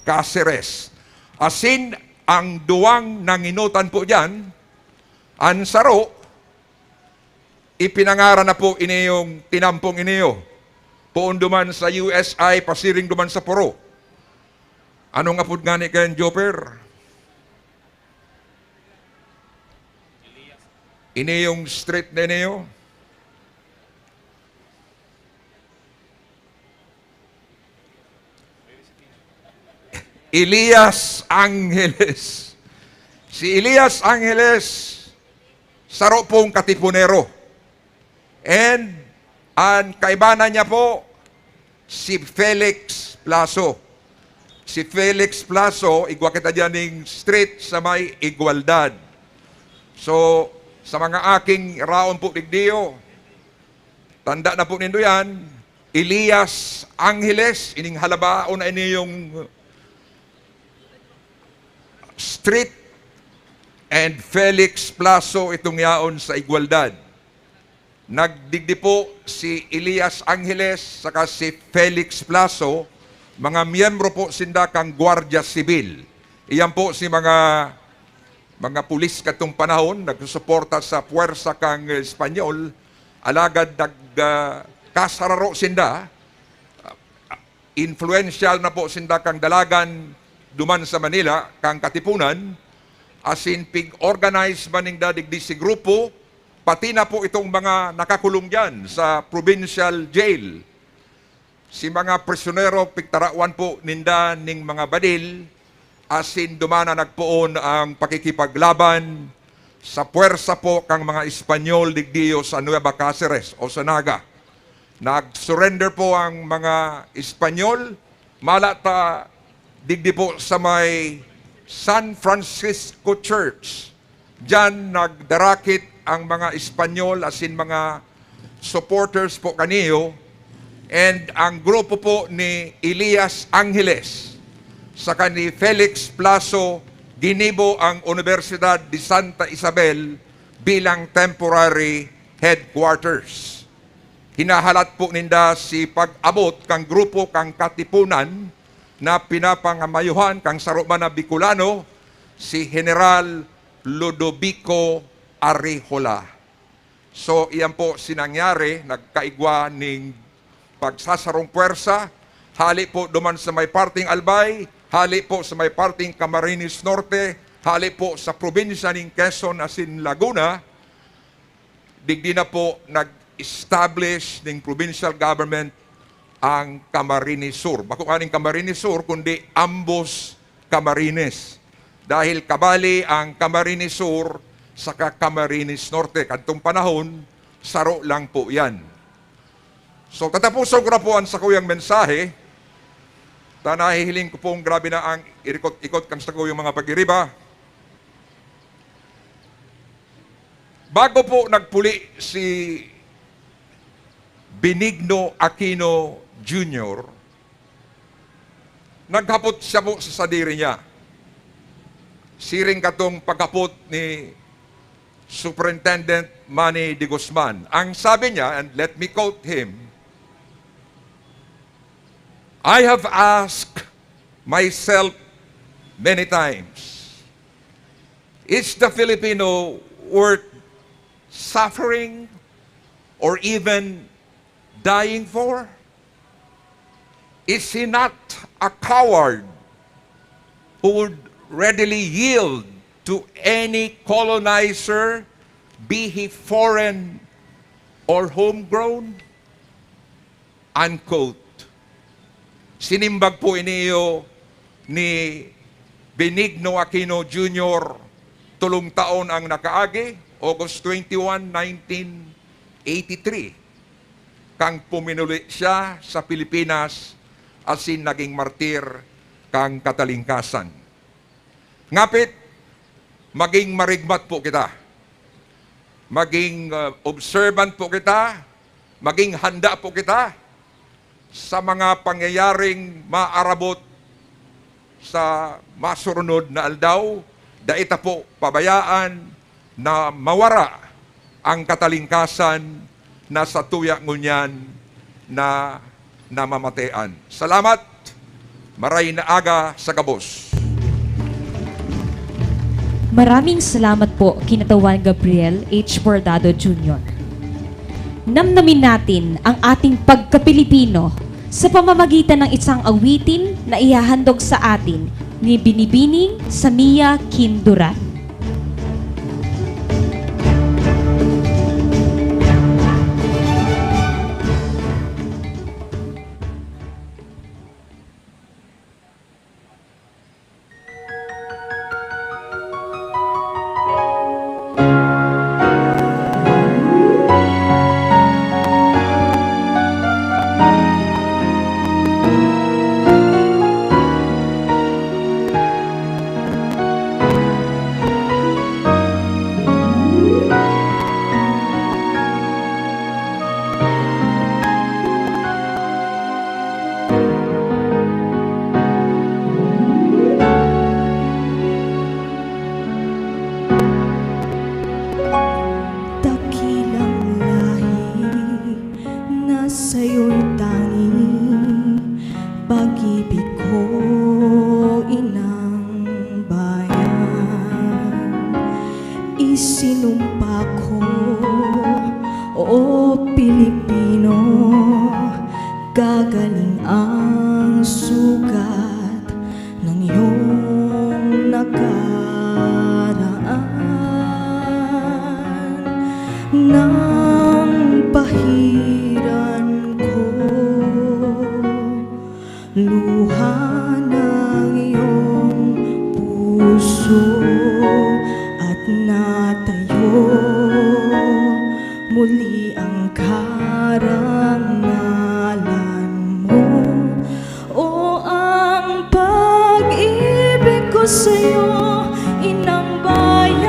S10: Cáceres. Asin ang duwang nanginutan po dyan, ansaro, ipinangaran na po iniyong tinampong iniyo. Poon duman sa USI, pasiring duman sa Poro. Anong apod nga ni Ken Joper? Iniyong street na iniyo. Elias Angeles. Si Elias Angeles, saro pong katipunero. And ang kaibanan niya po, si Felix Plaso. Si Felix Plaso, igwa kita dyan ng street sa may Igualdad. So, sa mga aking raon po digdiyo, tanda na po nindo yan, Elias Angeles, ining halabaon na iniyong street, and Felix Plaso itong yaon sa Igualdad. Nagdigdi po si Elias Angeles saka si Felix Plaso, mga miyembro po sinda kang Guardia Civil. Iyan po si mga pulis katong panahon, nagsusuporta sa puwersa kang Espanyol, alagad kasararo sinda, influential na po sinda kang dalagan duman sa Manila, kang katipunan, asin pig-organize maning dadigdi si grupo, pati na po itong mga nakakulong dyan sa provincial jail. Si mga prisionero, pigtarawan po ninda ning mga badil, asin dumana nagpoon ang pakikipaglaban sa puwersa po kang mga Espanyol digdiyo sa Nueva Cáceres o sa Naga. Nag-surrender po ang mga Espanyol, malata digdi po sa may San Francisco Church. Diyan nagdarakit ang mga Espanyol asin mga supporters po kaniyo, and ang grupo po ni Elias Angeles saka ni Felix Plaso ginibo ang Universidad de Santa Isabel bilang temporary headquarters. Hinahalat po ninda si pag-abot kang grupo kang katipunan na pinapangamayuhan kang saruman na Bicolano, si General Ludovico Arijola. So, iyan po sinangyari, nagkaigwa ning pagsasarong puwersa, hali po duman sa may parting Albay, hali po sa may parting Camarines Norte, hali po sa probinsya ng Quezon asin Laguna, digdi na po establish ng provincial government ang Camarines Sur. Bako kaning Camarines Sur, kundi ambos Camarines. Dahil kabali ang Camarines Sur sa Camarines Norte. Kadtong panahon, saro lang po yan. So tatapusan ko na po ang sa kuyang mensahe. Nahihiling ko pong grabe na ang irikot-ikot kang sa kuyang mga pag-iriba. Bago po nagpuli si Benigno Aquino Jr., naghapot siya po sa sadiri niya. Siring katong pagkapot ni Superintendent Manny de Guzman. Ang sabi niya, and let me quote him, I have asked myself many times, is the Filipino worth suffering or even dying for? Is he not a coward who would readily yield to any colonizer, be he foreign or homegrown? Unquote. Sinimbag po iniyo ni Benigno Aquino Jr. 3 taon ang nakaagi, August 21, 1983. Kang puminuli siya sa Pilipinas asin naging martir kang katalingkasan. Ngapit, maging marigmat po kita. Maging observant po kita. Maging handa po kita sa mga pangyayaring maarabot sa masurunod na aldaw. Daita po pabayaan na mawara ang katalingkasan na sa tuya ngunyan na namamatean. Salamat. Maray na aga sa gabos.
S9: Maraming salamat po, Kinatawan Gabriel H. Bordado Jr. Namnamin natin ang ating pagka-Pilipino sa pamamagitan ng isang awitin na ihahandog sa atin ni Binibining Samia Kinduran.
S11: Isinumpa ko, o Pilipino, gagaling ang sugat ng iyong nakaraan. Nang pahiran ko luha ng iyong puso at natayo muli ang karangalan mo. O ang pag-ibig ko sa'yo, inang bayan,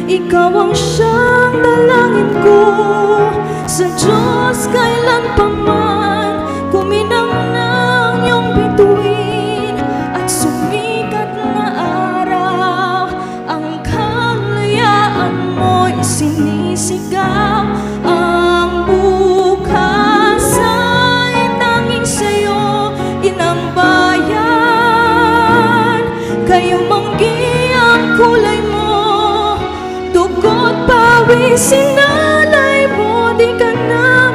S11: ikaw ang siyang dalangin ko sa Diyos kailan pa man. Kuminang ng iyong bituin at sumikat na araw, ang kalayaan mo'y sinisigaw. Ang bukas ay tanging sa'yo, inang bayan. Kayo manggi ang kulay mo, dugo't pawis sinalay mo, di ka na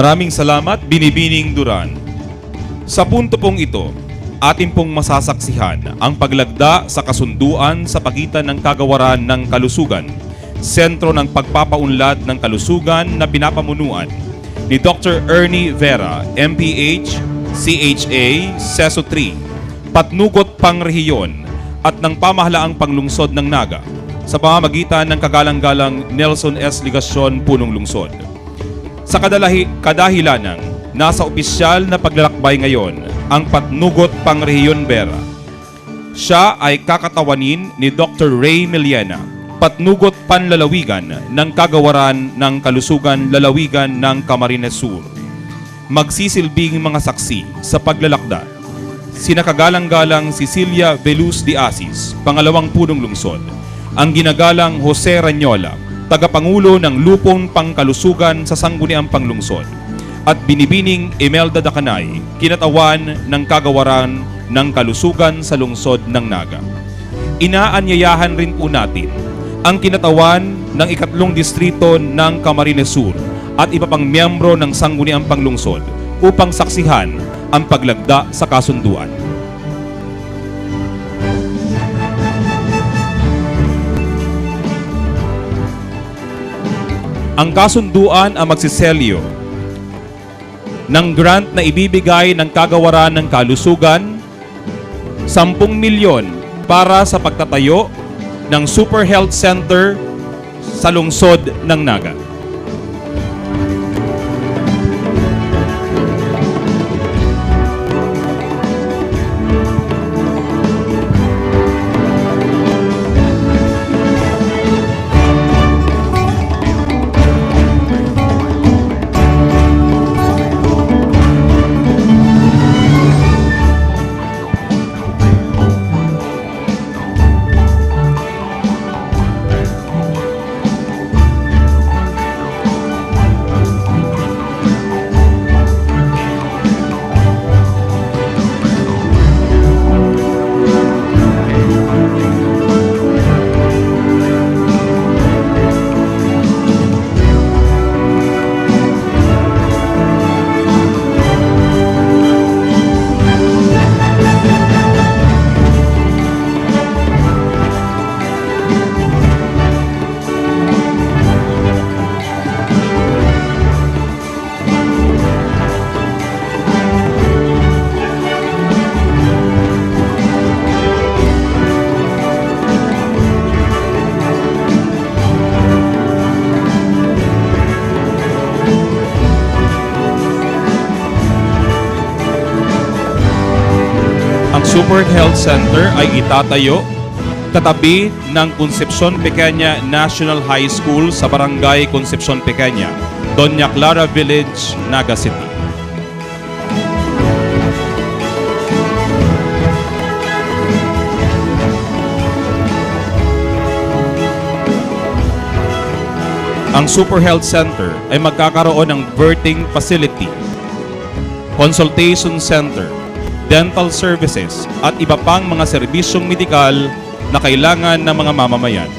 S2: Maraming salamat, Binibining Duran. Sa punto pong ito, atin pong masasaksihan ang paglagda sa kasunduan sa pagitan ng Kagawaran ng Kalusugan, sentro ng pagpapaunlad ng kalusugan na pinapamunuan ni Dr. Ernie Vera, MPH, CHA, SESO 3, Patnugot Pangrehiyon at ng Pamahalaang Panglungsod ng Naga sa pamamagitan ng kagalang-galang Nelson S. Ligasyon, Punong Lungsod. Sa kadahilanang nasa opisyal na paglalakbay ngayon ang Patnugot Pangrehiyon Vera. Siya ay kakatawanin ni Dr. Ray Millena, Patnugot Panlalawigan ng Kagawaran ng Kalusugan Lalawigan ng Camarines Sur. Magsisilbing mga saksi sa paglalakda sina kagalang-galang Cecilia Veluz de Asis, Pangalawang Punong Lungsod, ang ginagalang Jose Ranyola, Tagapangulo ng Lupong Pangkalusugan sa Sangguniang Panglungsod, at Binibining Imelda Dacanay, kinatawan ng Kagawaran ng Kalusugan sa Lungsod ng Naga. Inaanyayahan rin po natin ang kinatawan ng ikatlong distrito ng Camarines Sur at iba pang miyembro ng Sangguniang Panglungsod upang saksihan ang paglagda sa kasunduan. Ang kasunduan ang magsiselyo ng grant na ibibigay ng Kagawaran ng Kalusugan 10 milyon para sa pagtatayo ng Super Health Center sa lungsod ng Naga. Super Health Center ay itatayo katabi ng Concepcion Pequeña National High School sa Barangay Concepcion Pequeña, Doña Clara Village, Naga City. Ang Super Health Center ay magkakaroon ng birthing facility, consultation center, dental services at iba pang mga serbisyong medikal na kailangan ng mga mamamayan.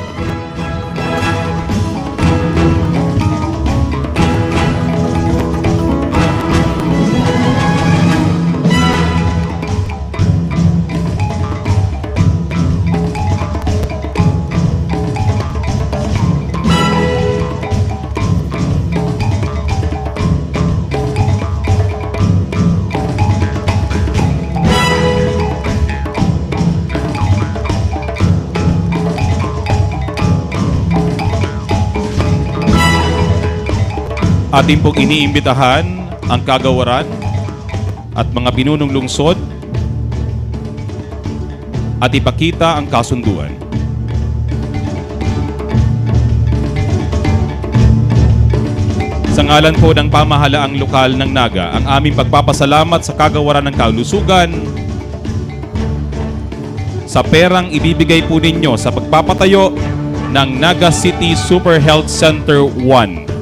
S2: Ating pong iniimbitahan ang Kagawaran at mga pinunong lungsod at ipakita ang kasunduan. Sa ngalan po ng pamahalaang lokal ng Naga, ang aming pagpapasalamat sa Kagawaran ng Kalusugan sa perang ibibigay po ninyo sa pagpapatayo ng Naga City Super Health Center 1.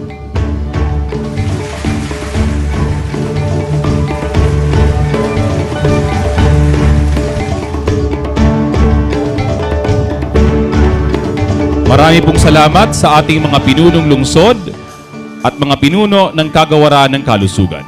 S2: Marami pong salamat sa ating mga pinunong lungsod at mga pinuno ng kagawaran ng kalusugan.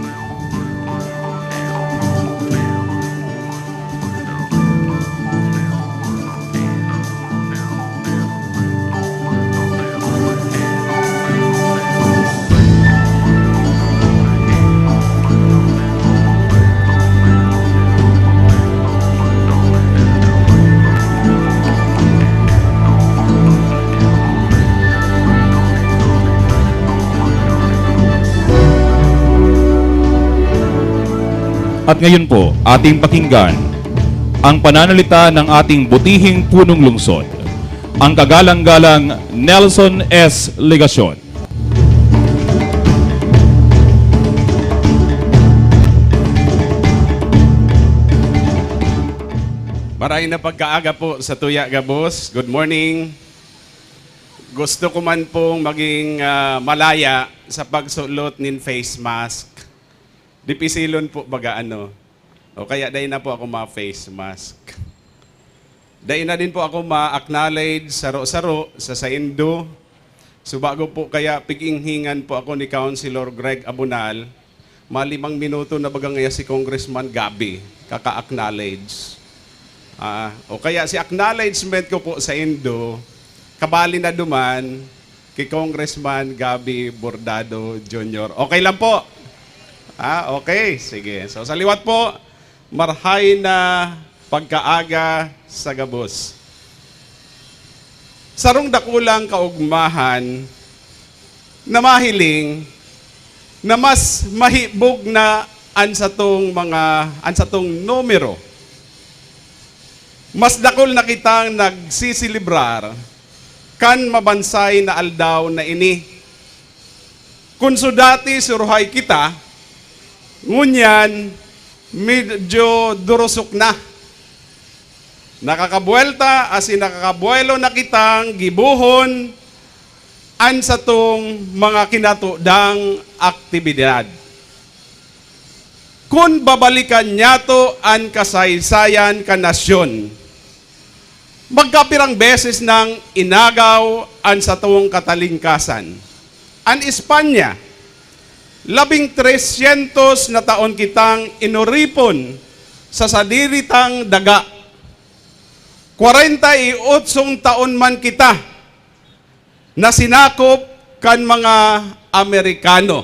S2: At ngayon po, ating pakinggan ang pananalita ng ating butihing punong lungsod, ang kagalang-galang Nelson S. Ligacion.
S12: Maray na pagkaaga po sa Tuya Gabos. Good morning. Gusto ko man pong maging malaya sa pagsulot nin face mask. Dipisilon po baga ano. O kaya dahil na po ako ma-face mask. Dahil na din po ako ma-acknowledge saro-saro sa Saindo. So bago po kaya piginghingan po ako ni Councilor Greg Abunal, 5 minuto na baga ngaya si Congressman Gabi kaka-acknowledge. O kaya si acknowledgement ko po sa Indo, kabali na duman kay Congressman Gabi Bordado Jr. Okay lang po? Okay. Sige. So sa liwat po, marhay na pagkaaga sa Gabos. Sarong dakulang kaugmahan na mahiling na mas mahibog na ansatong numero. Mas dakol na kitang nagsisilibrar kan mabansay na aldaw na ini. Kunso dati suruhay kita, ngunyan, medyo durusok na. Nakakabuelta, asin nakakabuelo na kitang gibuhon an sa tong mga kinatudang aktibidad. Kung babalikan niya to an kasaysayan ka nasyon, magkapirang beses nang inagaw an sa tong katalingkasan. An Espanya, 300 na taon kitang inuripon sa sadiritang daga. 48 taon man kita na sinakop kan mga Amerikano.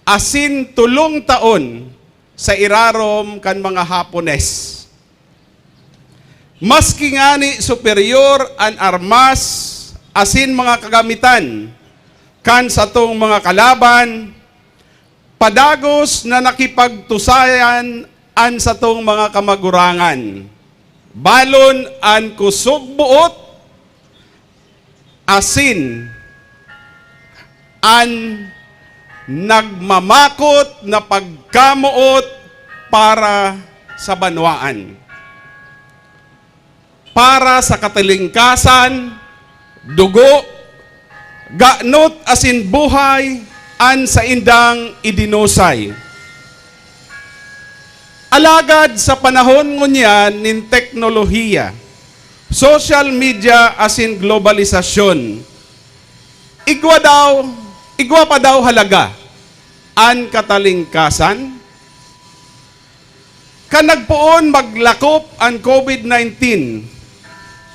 S12: Asin 3 taon sa irarom kan mga Hapones. Maski ngani superior an armas asin mga kagamitan kan sa tong mga kalaban, padagos na nakipagtusayan an sa tong mga kamagurangan. Balon an kusog buot, asin an nagmamakot na pagkamuot para sa banwaan. Para sa katalingkasan, dugo, ganot asin buhay an sa indang idinusay. Alagad sa panahon ngunyan nin teknolohiya, social media asin globalisasyon, igwa pa daw halaga an katalingkasan. Kanagpoon maglakop ang COVID-19,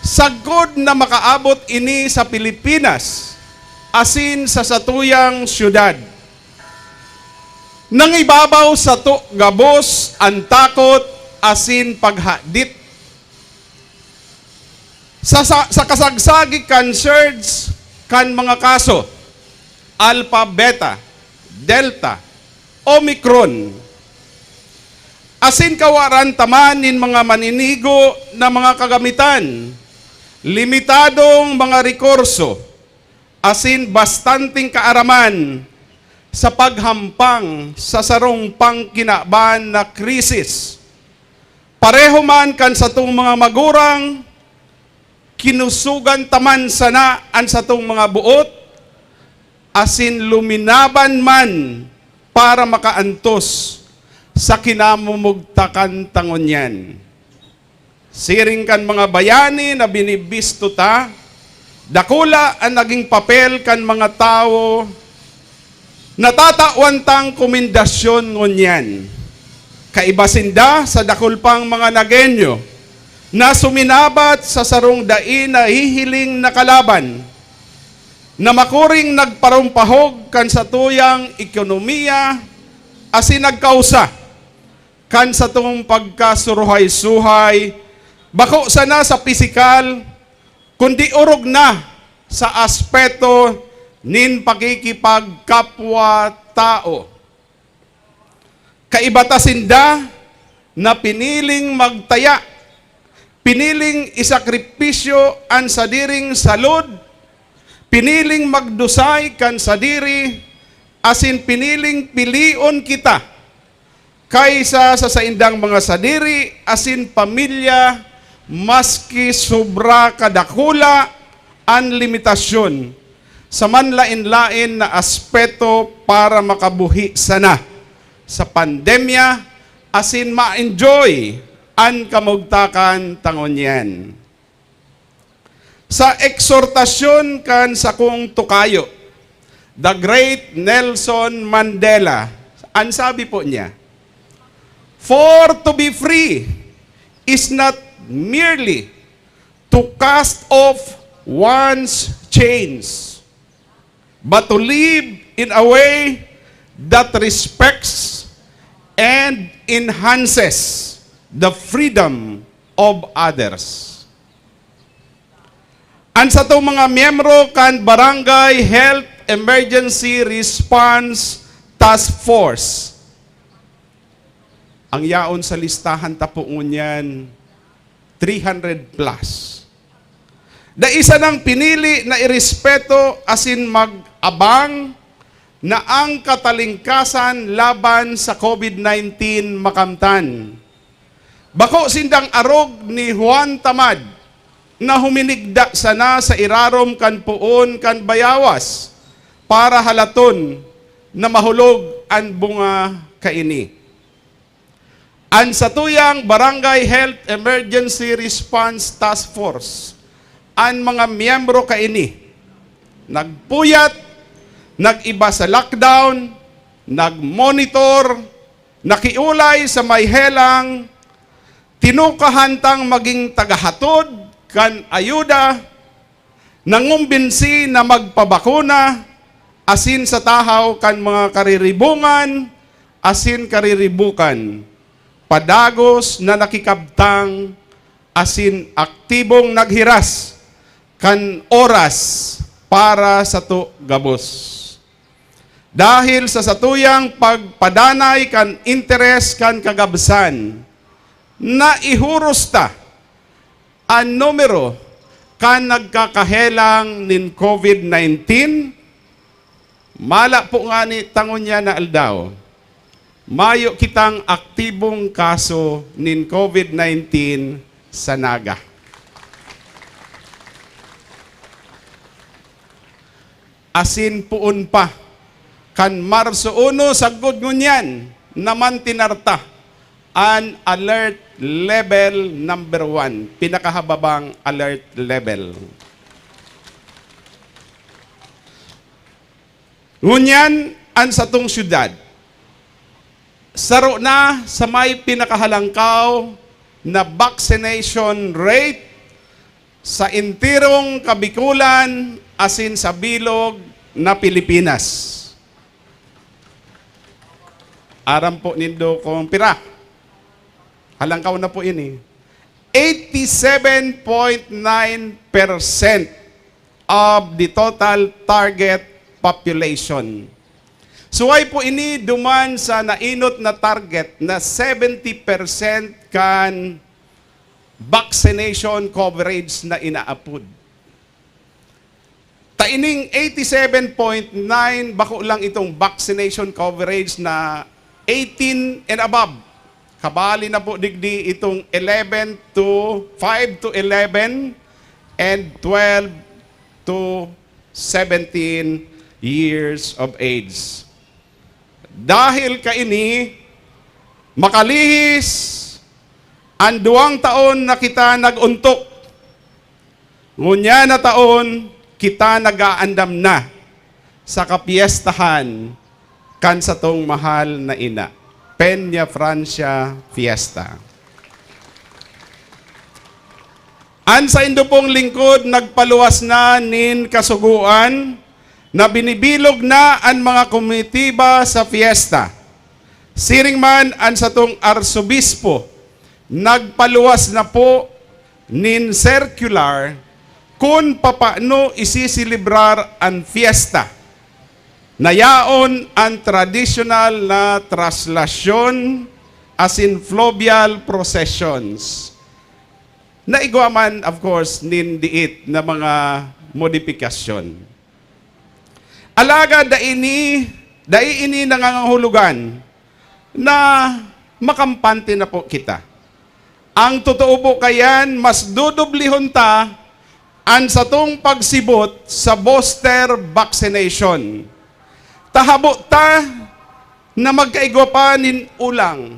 S12: sagod na makaabot ini sa Pilipinas, asin sa satuyang syudad. Nang ibabaw sa Gabos ang takot asin paghadit. Sa kasagsagi kan surge kan mga kaso, Alpha, Beta, Delta, Omicron, asin kawaran tamanin mga maninigo na mga kagamitan, limitadong mga rekurso, asin bastanting kaaraman sa paghampang sa sarong pangkinaban na krisis. Pareho man kan sa tong mga magurang, kinusugan taman sana an sa tong mga buot, asin luminaban man para makaantos sa kinamumugtakan tangonyan. Siring kan mga bayani na binibisto ta, dakula ang naging papel kan mga tao Natatawan komendasyon ngunyan. Kaibasinda sa dakulpang mga Nagenyo na suminabat sa sarong dain na hihiling na kalaban na makuring nagparumpahog kan sa tuyang ekonomiya asin nagkausa kan sa tong pagkasuruhay-suhay bako sana sa pisikal kundi urog na sa aspeto nin pakikipagkapwa-tao. Kaibatasinda na piniling magtaya, piniling isakripisyo an sadiring salud, piniling magdusay kan sadiri, asin piniling pilion kita, kaysa sa saindang mga sadiri, asin pamilya, maski sobra kadakula, an limitasyon, sa manlain-lain na aspeto para makabuhi sana sa pandemya asin ma-enjoy an kamugtakan tangonyan. Sa eksortasyon kan sa kong tukayo, the great Nelson Mandela, ang sabi po niya, "For to be free is not merely to cast off one's chains, but to live in a way that respects and enhances the freedom of others." Ang sa itong mga miyembro kan Barangay Health Emergency Response Task Force, ang yaon sa listahan tapo ngunyan 300 plus. Da isa ng pinili na irespeto asin mag-abang na ang katalingkasan laban sa COVID-19 makamtan. Bako sindang arog ni Juan Tamad na huminigda sana sa irarom kan puon kan bayawas para halaton na mahulog ang bunga kaini. Ang satuyang Barangay Health Emergency Response Task Force, ang mga miyembro kaini, nagpuyat, nag-iba sa lockdown, nag-monitor, nakiulay sa may helang, tinukahantang maging tagahatod, kan ayuda, nangumbinsi na magpabakuna, asin sa tahaw kan mga kariribungan, asin kariribukan, padagos na nakikabtang, asin aktibong naghiras, kan oras para sa to gabos. Dahil sa satuyang pagpadanay kan interes kan kagabsan, na ihuros ta ang numero kan nagkakahelang nin COVID-19, mala po nga ni tangon niya na aldaw, mayo kitang aktibong kaso nin COVID-19 sa Naga. Asin puon pa, kan Marso 1 sagod ngunyan, naman tinarta, an alert level number 1, pinakahababang alert level. Ngunyan, an satong syudad, saro na sa may pinakahalangkaw na vaccination rate sa intirong Kabikulan asin sa bilog na Pilipinas. Aram po nindo kung pira. Halangkaw na po ini. 87.9% of the total target population. Suway po ini duman sa nainot na target na 70% kan vaccination coverage na inaapod. Taining 87.9 bako lang itong vaccination coverage na 18 and above. Kabali na po digdi itong 5 to 11 and 12 to 17 years of age. Dahil kaini, makalihis ang 2 taon na kita naguntok. Ngunya na taon, kita nag-aandam na sa kapiestahan kan sa tong mahal na ina. Peña Francia Fiesta. An sa indo pong lingkod, nagpaluwas na nin kasuguan na binibilog na ang mga komitiba sa fiesta. Siring man an sa tong arsobispo, nagpaluwas na po nin circular kung papaano isisilibrar ang fiesta. Nayaon ang traditional na traslasyon as in fluvial processions. Naigwa man, of course, nin diit na mga modifikasyon. Alaga daini nangangahulugan na makampante na po kita. Ang totoo po kayan, mas dudublihon ta an sa tong pagsibot sa booster vaccination. Tahabo ta na magkaigwa pa nin ulang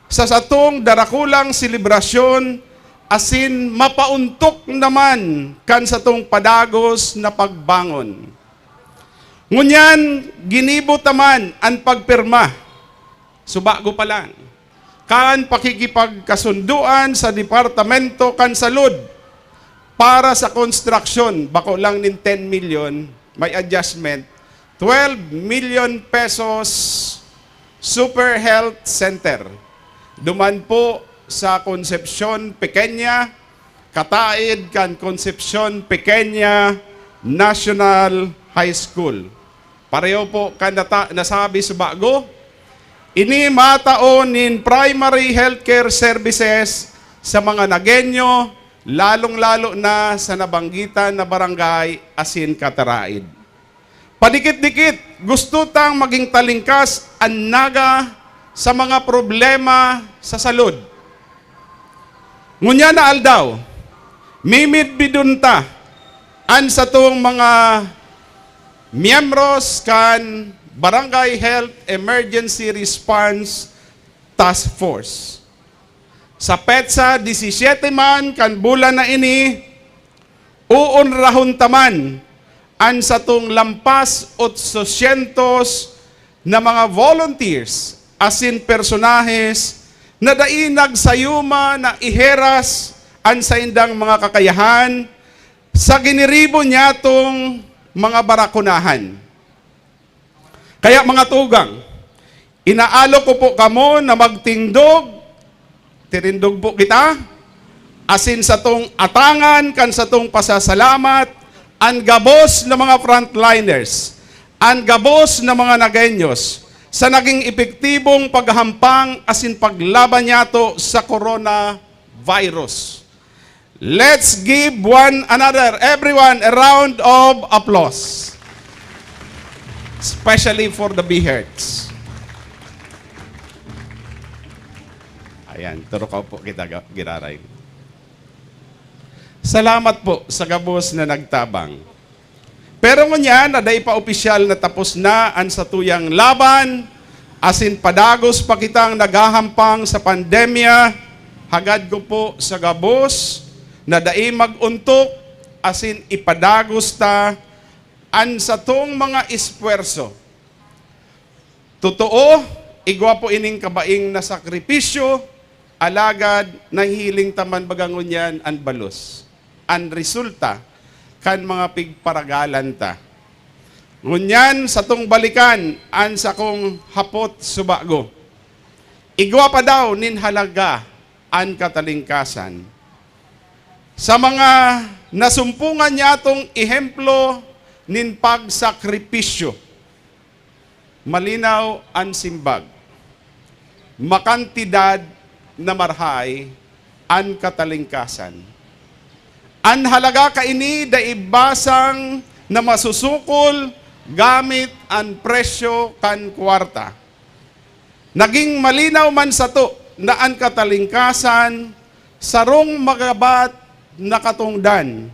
S12: sa satong darakulang selebrasyon asin mapauntok naman kan sa tong padagos na pagbangon. Ngunyan, ginibot naman ang pagpirma. Subago pa lang. Kan pakikipagkasunduan sa Departamento kan Salud para sa construction, bako lang nin 10 million, may adjustment, 12 million pesos Super Health Center. Duman po sa Concepcion Pequeña, kataid kan Concepcion Pequeña National High School. Pareho po kan nasabi sa bago, ini mataon in primary healthcare services sa mga Nagenyo, lalong-lalo na sa nabanggitan na barangay asin Cataraid. Padikit-dikit, gusto tang maging talingkas ang naga sa mga problema sa salud. Ngunya na aldaw, mimid bidunta an sa tong mga miyembros kan Barangay Health Emergency Response Task Force. Sa petsa 17 man kan bulan na ini, uunrahon taman an sa tong lampas 800 na mga volunteers asin personahes na dainag sayuma na iheras an sa indang mga kakayahan sa giniribo niya tong mga barakunahan. Kaya mga tugang, inaalo ko po kamo na magtindog, tirindog po kita, asin sa tong atangan, kan sa tong pasasalamat, ang gabos na mga frontliners, ang gabos na mga Nagenyos, sa naging epektibong paghampang asin paglaban niyato sa coronavirus. Let's give everyone, a round of applause. Especially for the Beherds. Ayan, turukaw po kita, Giraray. Salamat po sa gabos na nagtabang. Pero ngunyan, naday pa opisyal na tapos na ang satuyang laban, asin padagos pa kitang naghahampang sa pandemya, hagad ko po sa gabos, na daay maguntok, asin ipadagos ta, an sa tong mga espuerso. Totoo, igwa po ining kabaing na sakripisyo, alagad, nahiling taman bagangon yan, an balos. An resulta, kan mga pigparagalan ta. Ngunyan sa tong balikan, an sa kong hapot subago. Igwa pa daw nin halaga an katalingkasan. Sa mga nasumpungan niya tong ehemplo nin pagsakripisyo. Malinaw an simbag. Makantidad na marhay an katalingkasan. An halaga kaini da ibasang na masusukol gamit ang presyo kan kwarta. Naging malinaw man sa to na ang katalingkasan sarong magabat na katungdan.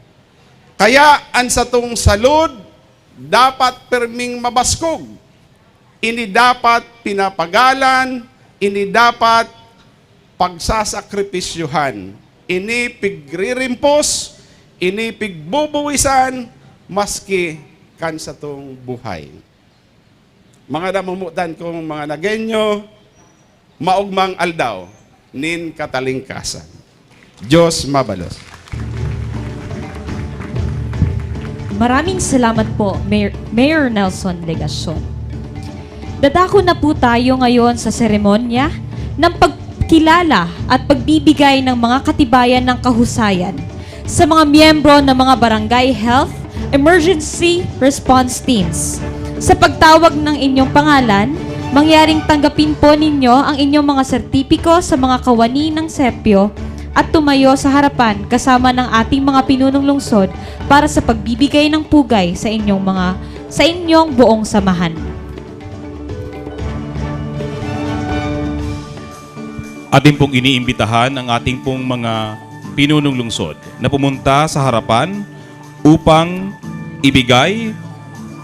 S12: Kaya ang satong salud dapat perming mabaskog. Ini dapat pinapagalan, ini dapat pagsasakripisyuhan. Ini pigririmpos, ini pigbubuwisan, maski kan sa tong buhay. mga namumutan kong mga Nagenyo, maugmang aldaw, nin katalingkasan. Diyos mabalos.
S9: Maraming salamat po, Mayor Nelson Legasyon. Dadako na po tayo ngayon sa seremonya ng pagkilala at pagbibigay ng mga katibayan ng kahusayan sa mga miyembro ng mga Barangay Health Emergency Response Teams. Sa pagtawag ng inyong pangalan, mangyaring tanggapin po ninyo ang inyong mga sertipiko sa mga kawani ng sepyo at tumayo sa harapan kasama ng ating mga pinunong lungsod para sa pagbibigay ng pugay sa inyong buong samahan.
S2: Ating pong iniimbitahan ang ating pong mga pinunong lungsod na pumunta sa harapan upang ibigay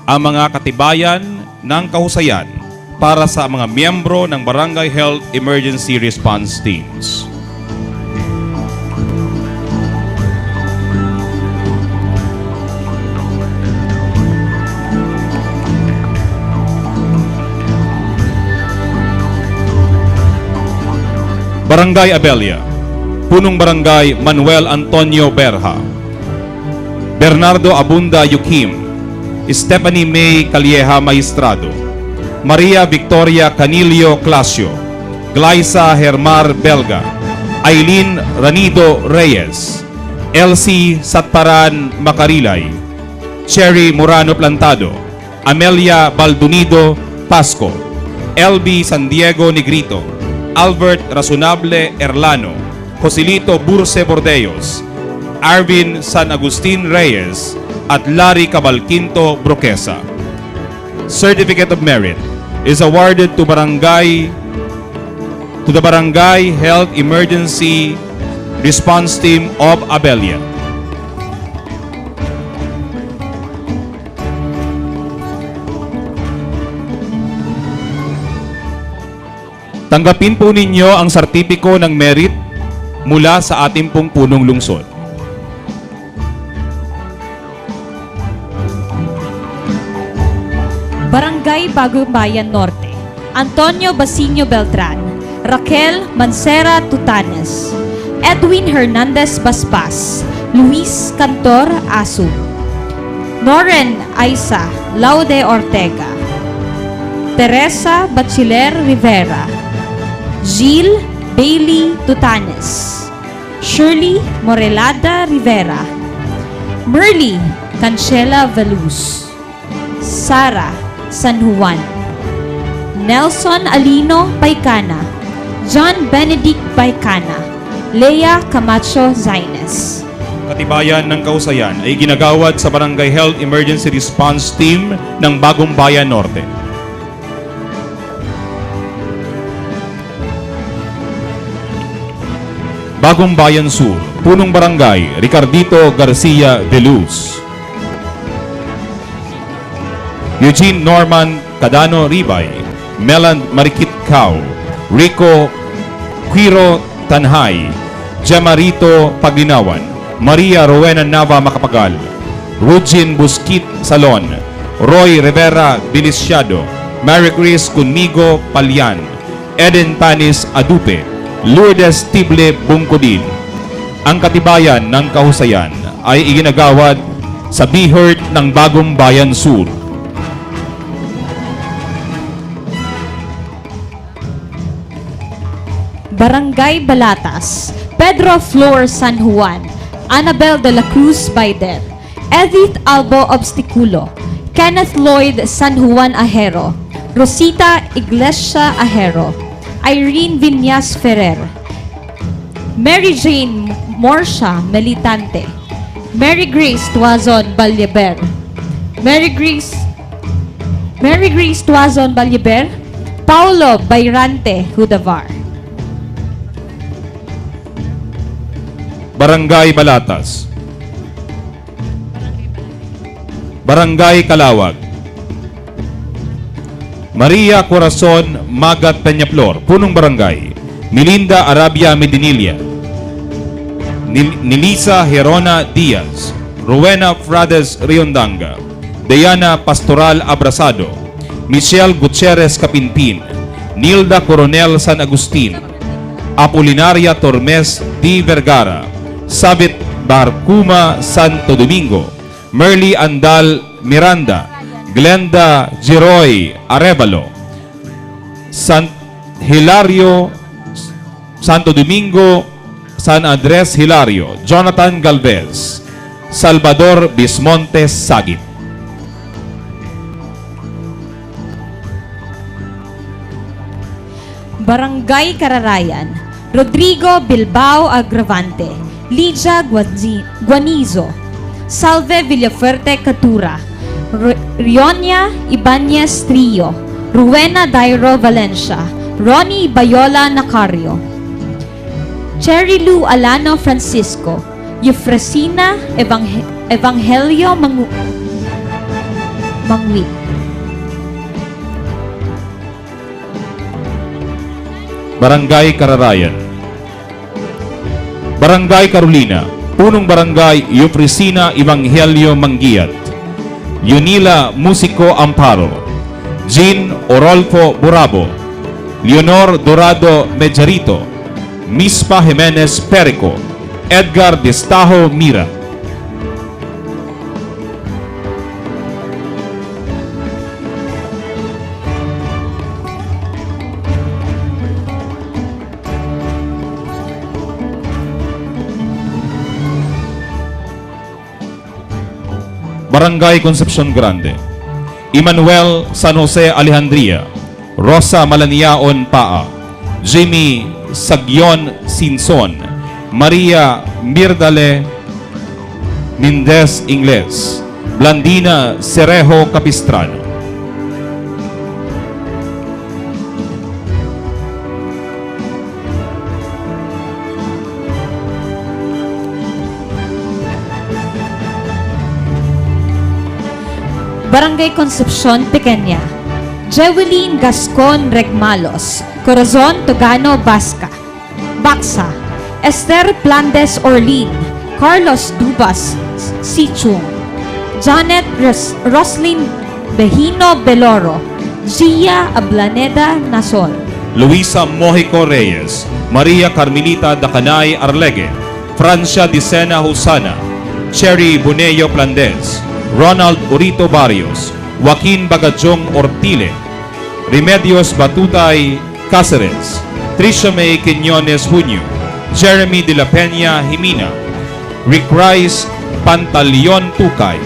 S2: ang mga katibayan ng kahusayan para sa mga miyembro ng Barangay Health Emergency Response Teams. Barangay Abella, Punong Barangay Manuel Antonio Berha, Bernardo Abunda Yukim, Stephanie May Calieja Maestrado, Maria Victoria Canilio Clasio, Glyza Hermar Belga, Aileen Ranido Reyes, Elsie Satparan Macarilay, Cherry Morano Plantado, Amelia Baldunido Pasco, LB San Diego Negrito, Albert Razonable Erlano, Joselito Burse Bordeos, Arvin San Agustin Reyes, at Larry Cabalquinto Broquesa. Certificate of Merit is awarded to the Barangay Health Emergency Response Team of Abella. Tanggapin po ninyo ang sertipiko ng merit mula sa ating pong punong lungsod.
S9: Barangay Bagong Bayan Norte, Antonio Basinio Beltran, Raquel Mancera Tutanes, Edwin Hernandez Baspas, Luis Cantor Asu, Noren Aiza Laude Ortega, Teresa Bachiller Rivera, Jill Bailey Tutanes, Shirley Morelada Rivera, Merly Cancela Veluz, Sara San Juan, Nelson Alino Paicana, John Benedict Paicana, Lea Camacho Zaines.
S2: Katibayan ng kausayan ay ginagawad sa Barangay Health Emergency Response Team ng Bagong Bayan Norte. Bagong Bayan Sur, Punong Barangay Ricardito Garcia de Luz, Eugene Norman Cadano Ribay, Melan Marikit Cao, Rico Quiro Tanhay, Jamarito Paglinawan, Maria Rowena Nava Macapagal, Rugin Busquit Salon, Roy Rivera Biliciado, Mary Chris Conmigo Palyan, Eden Panis Adupe, Lourdes Tible Bungkodin. Ang katibayan ng kahusayan ay iginagawad sa Bihurt ng Bagong Bayan Sur.
S9: Barangay Balatas, Pedro Flor San Juan, Annabel de la Cruz Baider, Edith Albo Obsticulo, Kenneth Lloyd San Juan Ajero, Rosita Iglesia Ajero, Irene Viñas Ferrer, Mary Jane Morsha Melitante, Mary Grace Tuazon Balyeber, Mary Grace Tuazon Balyeber, Paulo Bayrante Hudavar.
S2: Barangay Balatas, Barangay Kalawag, Maria Corazon Magat Peñaflor, Punong Barangay, Melinda Arabia Medinilla, Nilisa Herona Diaz, Rowena Frades Riondanga, Diana Pastoral Abrasado, Michelle Gutierrez Capinpin, Nilda Coronel San Agustin, Apolinaria Tormes D. Vergara, Sabit Barcuma Santo Domingo, Merly Andal Miranda, Glenda Giroy Arevalo, San Hilario Santo Domingo, San Andres Hilario, Jonathan Galvez, Salvador Bismontes Sagip.
S9: Barangay Kararayan, Rodrigo Bilbao Agravante, Lydia Guanizo, Salve Villafuerte Catura, Rionia Ibanez Trio, Ruena Dairo Valencia, Ronnie Bayola Nacario, Cherry Lou Alano Francisco, Eufresina Evangelio Mangwit.
S2: Barangay Kararayan, Barangay Carolina, Punong Barangay Eufresina Evangelio Mangiat, Yunila Musico Amparo, Jean Orolfo Burabo, Leonor Dorado Mejarito, Mispa Jimenez Perico, Edgar Destajo Mira. Barangay Concepcion Grande, Emmanuel San Jose Alejandria, Rosa Malaniaon Paa, Jimmy Sagyon Sinson, Maria Mirdale Mendez Ingles, Blandina Cerejo Capistrano.
S9: Barangay Concepcion Pequeña, Jewelyn Gascon Regmalos, Corazon Togano Basca, Baksa, Esther Plandes Orlin, Carlos Dubas Sichung, Janet Roslyn Behino Beloro, Gia Ablaneda Nasol,
S2: Luisa Mojico Reyes, Maria Carmelita Dacanay Arlegue, Francia Dicena Husana, Cherry Bunello Plandes, Ronald Urito Barrios, Joaquin Bagajong Ortile, Remedios Batutay Cáceres, Tricia May Quiñones Junio, Jeremy de la Peña Jimina, Rick Rice Pantaleon Tukay,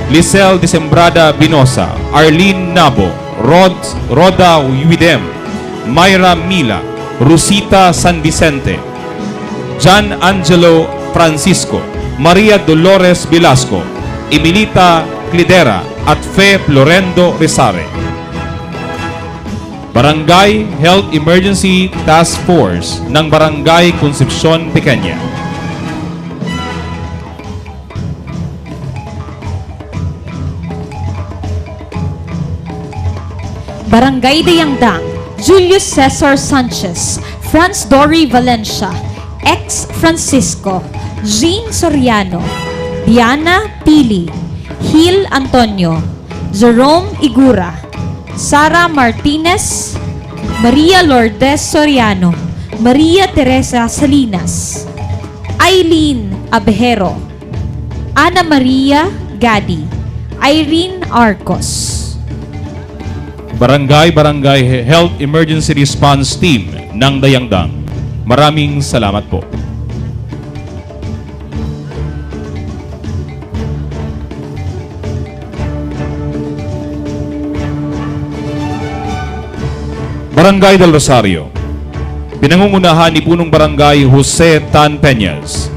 S2: Lisel Desembrada Binosa, Arlene Nabo, Roda Uidem, Myra Mila, Rosita San Vicente, John Angelo Francisco, Maria Dolores Velasco, Emilita Clidera at Fe Florendo Resare. Barangay Health Emergency Task Force ng Barangay Concepcion Pequeña.
S9: Barangay Dayangdang, Julius Cesar Sanchez, Franz Dory Valencia, Ex Francisco, Jean Soriano, Diana Pili, Hil Antonio, Jerome Igura, Sara Martinez, Maria Lourdes Soriano, Maria Teresa Salinas, Eileen Abejero, Ana Maria Gadi, Irene Arcos.
S2: Barangay Health Emergency Response Team ng Dayangdang. Maraming salamat po. Barangay del Rosario, pinangungunahan ni Punong Barangay Jose Tan Peñas,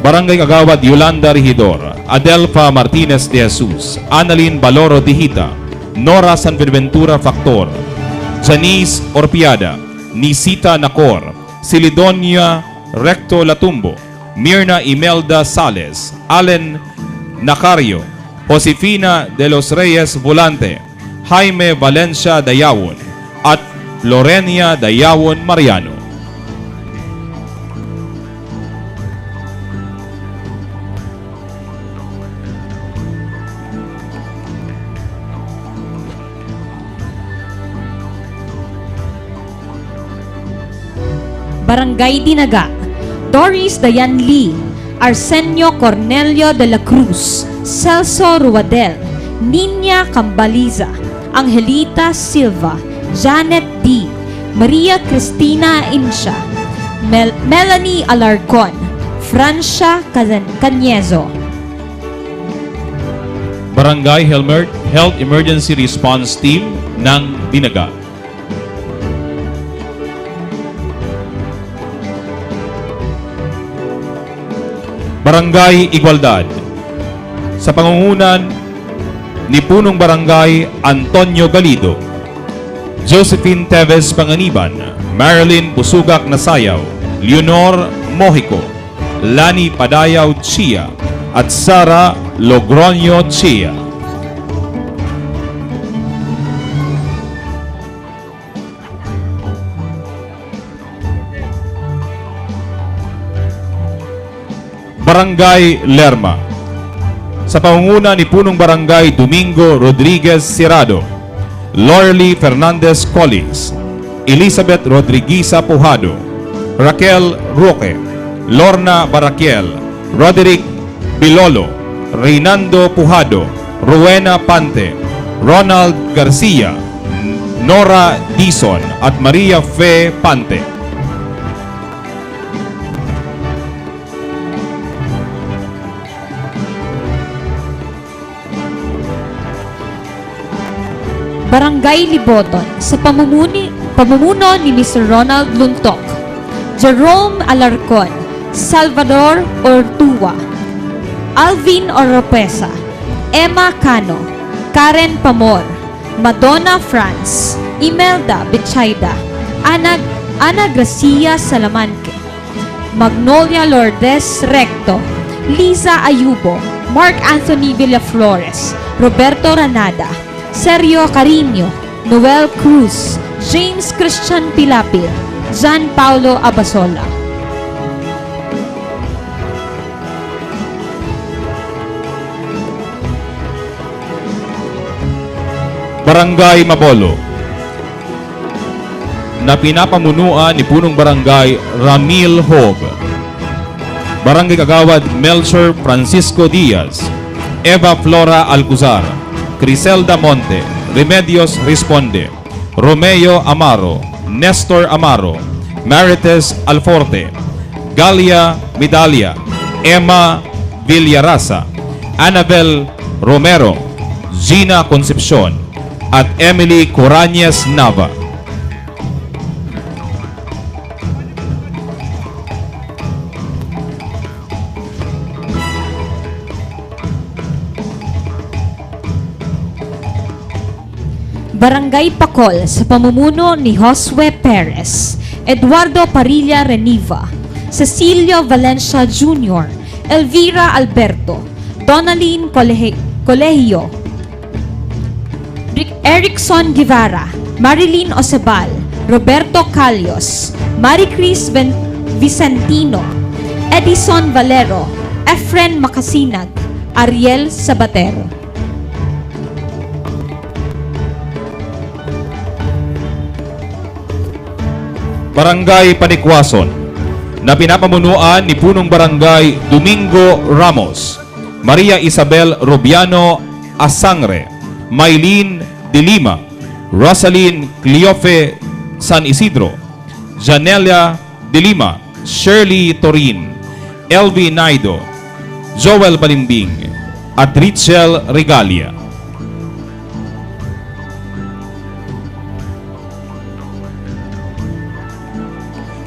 S2: Barangay Kagawad Yolanda Regidor, Adelfa Martinez de Jesus, Annalyn Baloro Dihita, Nora San Buenaventura Factor, Janice Orpiada, Nisita Nacor, Silidonia Recto Latumbo, Mirna Imelda Sales, Allen Nacario, Josefina de los Reyes Volante, Jaime Valencia Dayawon, at Lorenia Dayawon Mariano.
S9: Barangay Dinaga, Doris Dayan Lee, Arsenio Cornelio de la Cruz, Celso Ruadel, Nina Cambaliza, Angelita Silva, Janet D, Maria Cristina Insha, Melanie Alarcon, Francia Caniezo.
S2: Barangay Health Emergency Response Team ng Dinaga. Barangay Igualdad. Sa pangungunan ni Punong Barangay Antonio Galido, Josephine Teves Panganiban, Marilyn Busugak Nasayaw, Leonor Mojico, Lani Padayaw Chia, at Sara Logroño Chia. Barangay Lerma. Sa pangunguna ni Punong Barangay Domingo Rodriguez Sirado, Lorely Fernandez Collins, Elizabeth Rodrigueza Pujado, Raquel Roque, Lorna Baraquiel, Roderick Bilolo, Reynando Pujado, Rowena Pante, Ronald Garcia, Nora Dizon at Maria Fe Pante.
S9: Barangay Liboton sa pamumuno ni Mr. Ronald Luntok, Jerome Alarcon, Salvador Ortua, Alvin Oropesa, Emma Cano, Karen Pamor, Madonna France, Imelda Bichayda, Ana Gracia Salamanque, Magnolia Lourdes Recto, Liza Ayubo, Mark Anthony Villaflores, Roberto Ranada, Sergio Carino, Noel Cruz, James Christian Pilapil, Gian Paulo Abasola.
S2: Barangay Mabolo na pinapamunuan ni Punong Barangay Ramil Hog, Barangay Kagawad Melchor Francisco Diaz, Eva Flora Alcuzar, Criselda Monte, Remedios Responde, Romeo Amaro, Nestor Amaro, Marites Alforte, Galia Medalia, Emma Villarasa, Annabel Romero, Gina Concepcion, at Emily Corañez Nava.
S9: Barangay Pacol sa pamumuno ni Josue Perez, Eduardo Parilla Reniva, Cecilio Valencia Jr., Elvira Alberto, Donaline Colegio, Erickson Guevara, Marilyn Ocebal, Roberto Calios, Maricris Vicentino, Edison Valero, Efren Makasinag, Ariel Sabatero.
S2: Barangay Panikwason na pinapamunuan ni Punong Barangay Domingo Ramos, Maria Isabel Rubiano Asangre, Maylene de Lima, Rosaline Cleofe San Isidro, Janelia de Lima, Shirley Torin, Elvie Naido, Joel Balimbing, at Richel Regalia.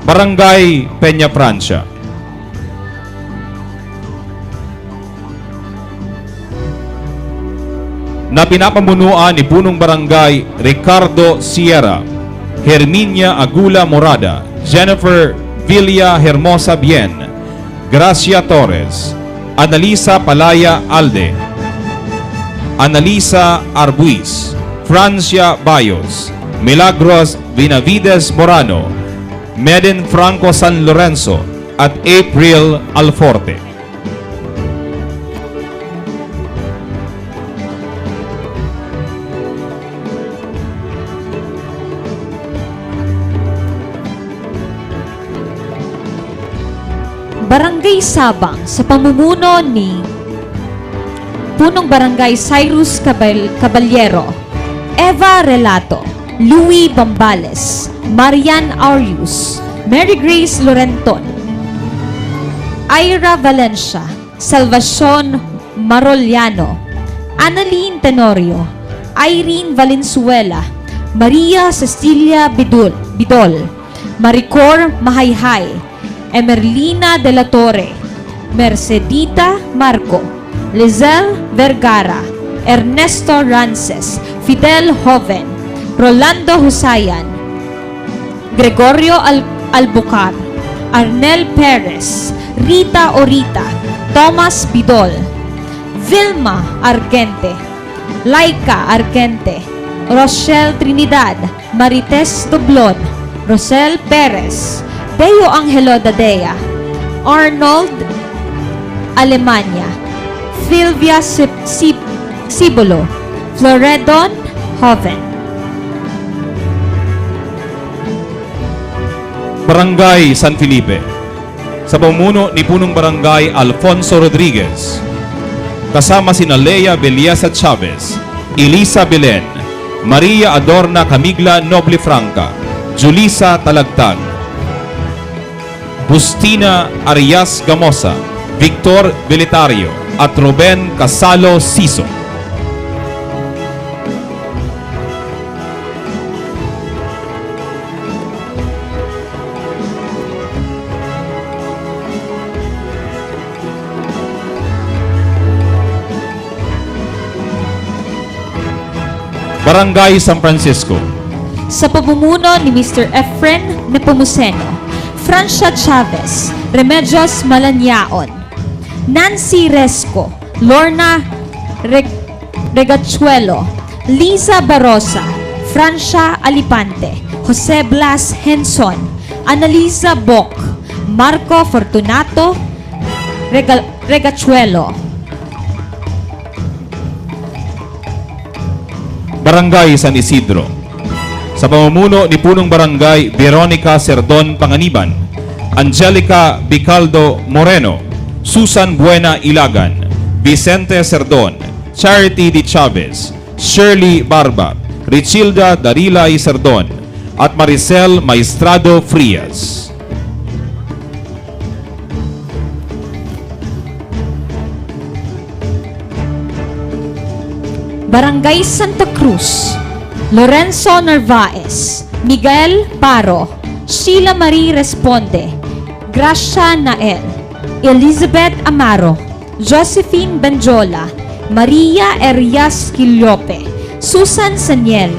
S2: Barangay Peña Francia na pinapamunuan ni Punong Barangay Ricardo Sierra, Herminia Agula Morada, Jennifer Villa Hermosa Bien, Gracia Torres, Analisa Palaya Alde, Analisa Arbuis, Francia Bayos, Milagros Benavides Morano, Meden Franco San Lorenzo, at April Alforte.
S9: Barangay Sabang sa pamumuno ni Punong Barangay Cyrus Caballero, Eva Relato, Louis Bambales, Marian Arius, Mary Grace Lorenton, Ira Valencia, Salvacion Maroliano, Annalyn Tenorio, Irene Valenzuela, Maria Cecilia Bidol, Maricor Mahayhay, Emerlina de la Torre, Mercedita Marco, Lizelle Vergara, Ernesto Rances, Fidel Joven, Rolando Husayan, Gregorio Albucar, Arnel Perez, Rita Orita, Thomas Bidol, Vilma Argente, Laika Argente, Rochelle Trinidad, Marites Doblon, Rosel Perez, Deo Angelo Dadea, Arnold Alemania, Silvia Sibolo, Floredon Joven.
S2: Barangay San Felipe, sa pamumuno ni Punong Barangay Alfonso Rodriguez, kasama sina Lea Beliasa Chavez, Elisa Belen, Maria Adorna Camigla Noble Franca, Julisa Talagtag, Bustina Arias Gamosa, Victor Velitario, at Ruben Casalo Siso. Barangay San Francisco,
S9: sa pamumuno ni Mr. Efren Nepomuceno, Francia Chavez, Remedios Malanyaon, Nancy Resco, Lorna Regachuelo, Liza Barosa, Francia Alipante, Jose Blas Henson, Annalisa Boc, Marco Fortunato Regachuelo.
S2: Barangay San Isidro, sa pamumuno ni Punong Barangay Veronica Serdon Panganiban, Angelica Bicaldo Moreno, Susan Buena Ilagan, Vicente Serdon, Charity Di Chavez, Shirley Barba, Richilda Darilay Serdon, at Maricel Maestrado Frias.
S9: Barangay Santa Cruz, Lorenzo Narvaez, Miguel Paro, Sheila Marie Responde, Gracia Nael, Elizabeth Amaro, Josephine Benjola, Maria Arias Quillope, Susan Saniel,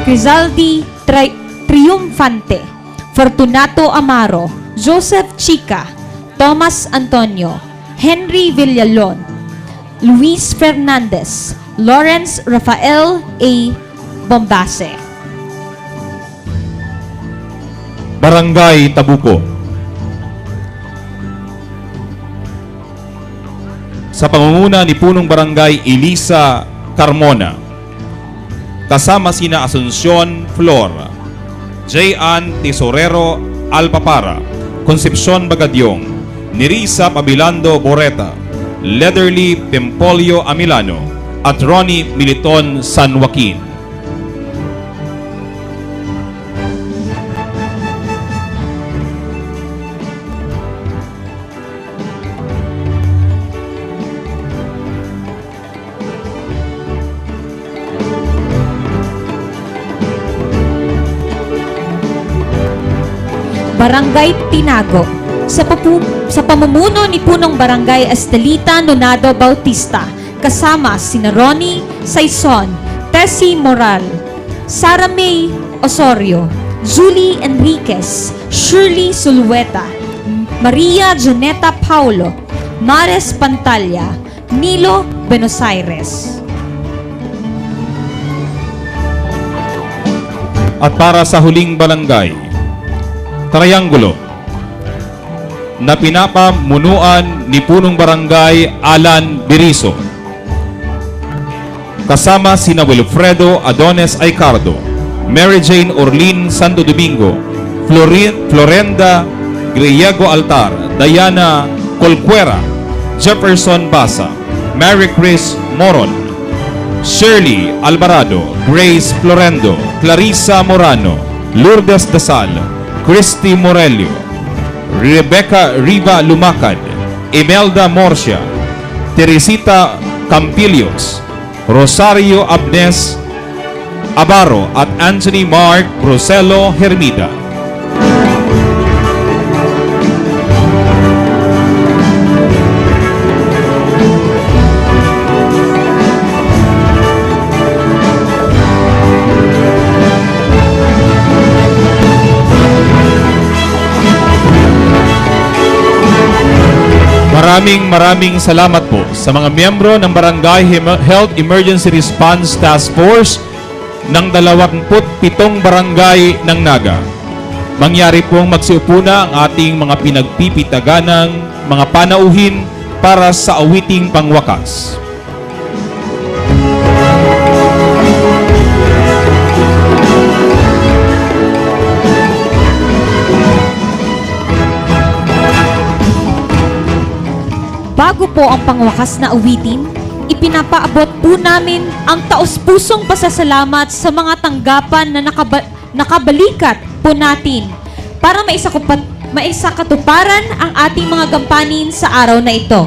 S9: Crizaldi Triumfante, Fortunato Amaro, Joseph Chica, Thomas Antonio, Henry Villalon, Luis Fernandez, Lawrence Rafael A. Bombase.
S2: Barangay Tabuco, sa pangunguna ni Punong Barangay Elisa Carmona, kasama sina Asuncion Flor, J.Ann Tesorero Alpapara, Concepcion Bagadyong, Nerissa Pabilando Boreta, Leatherly Tempolio Amilano, at Ronnie Militon San Joaquin.
S9: Barangay Tinago, sa pamumuno ni Punong Barangay Estelita Nonado Bautista, kasama sina Ronnie Saison, Tessie Moral, Sara May Osorio, Julie Enriquez, Shirley Sulueta, Maria Janeta Paulo, Mares Pantalla, Nilo Buenos Aires.
S2: At para sa huling barangay, Triangulo, na pinapamunuan ni Punong Barangay Alan Biriso, kasama sina Wilfredo Adones Aicardo, Mary Jane Orlin Santo Domingo, Florenda Griego Altar, Diana Colquera, Jefferson Basa, Mary Chris Moron, Shirley Alvarado, Grace Florendo, Clarissa Morano, Lourdes Dasal, Christy Morelio, Rebecca Riva Lumacad, Imelda Morcia, Teresita Campilios, Rosario Abnes Abaro at Anthony Mark Rosello Hermida. Maraming salamat po sa mga miyembro ng Barangay Health Emergency Response Task Force ng 27 barangay ng Naga. Mangyari pong magsiupo na ang ating mga pinagpipitaganang mga panauhin para sa awiting pangwakas.
S9: Bago po ang pangwakas na awitin, ipinapaabot po namin ang taos-pusong pasasalamat sa mga tanggapan na nakabalikat po natin para maisakatuparan ang ating mga gampanin sa araw na ito.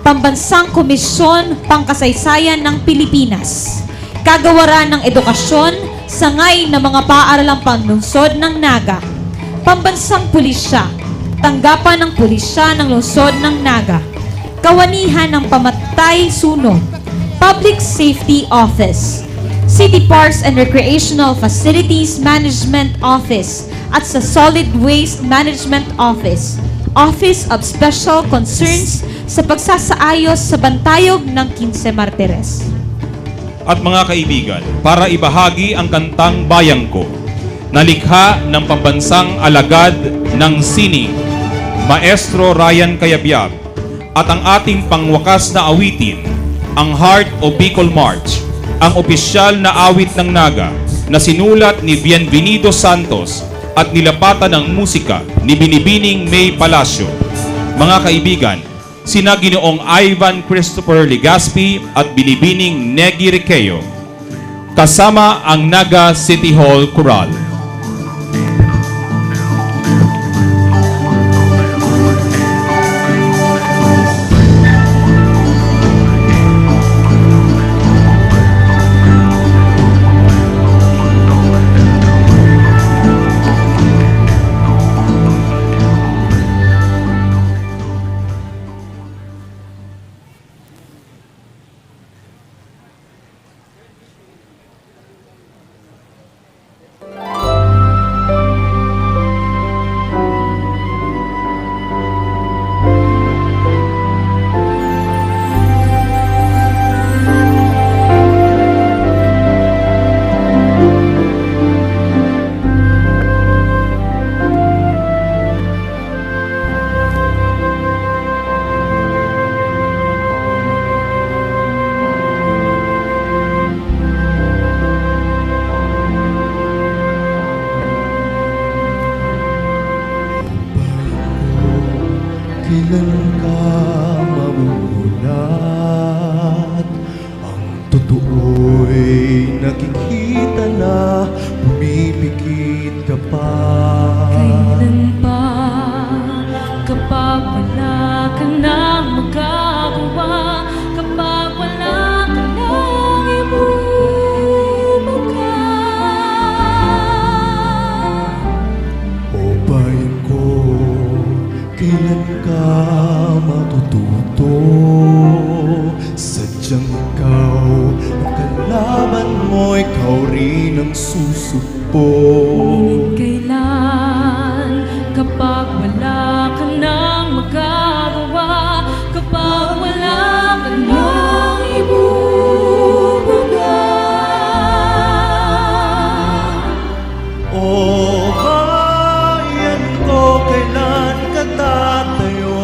S9: Pambansang Komisyon Pangkasaysayan ng Pilipinas, Kagawaran ng Edukasyon, Sangay ng mga Paaralang Panlungsod ng Naga, Pambansang Pulisya, Tanggapan ng Pulisya ng Lungsod ng Naga, Kawanihan ng Pamatay Sunog, Public Safety Office, City Parks and Recreational Facilities Management Office at sa Solid Waste Management Office, Office of Special Concerns sa pagsasaayos sa bantayog ng 15 Martires.
S2: At mga kaibigan, para ibahagi ang kantang Bayang Ko, nalikha ng pambansang alagad ng sining, Maestro Ryan Cayabyab, at ang ating pangwakas na awitin, ang Heart of Bicol March, ang opisyal na awit ng Naga na sinulat ni Bienvenido Santos at nilapatan ng musika ni Binibining May Palacio. Mga kaibigan, sina Ginoong Ivan Christopher Legaspi at Binibining Negi Riqueo, kasama ang Naga City Hall Choral.
S13: Kailan ka mamulat? Ang totoo'y nakikita na pumipikit ka pa.
S11: Kailan pa kapag wala ka nang magagawa, kapag wala ka nang ibubuga?
S13: O bayan ko, kailan ka matututo? Sadyang ikaw ang kalaban mo, ikaw rin ang susugpo.
S11: Ngunit kailan kapag wala ka nang magagawa, kapag wala ka nang ibubuga?
S13: O bayan ko, kailan ka tatayo?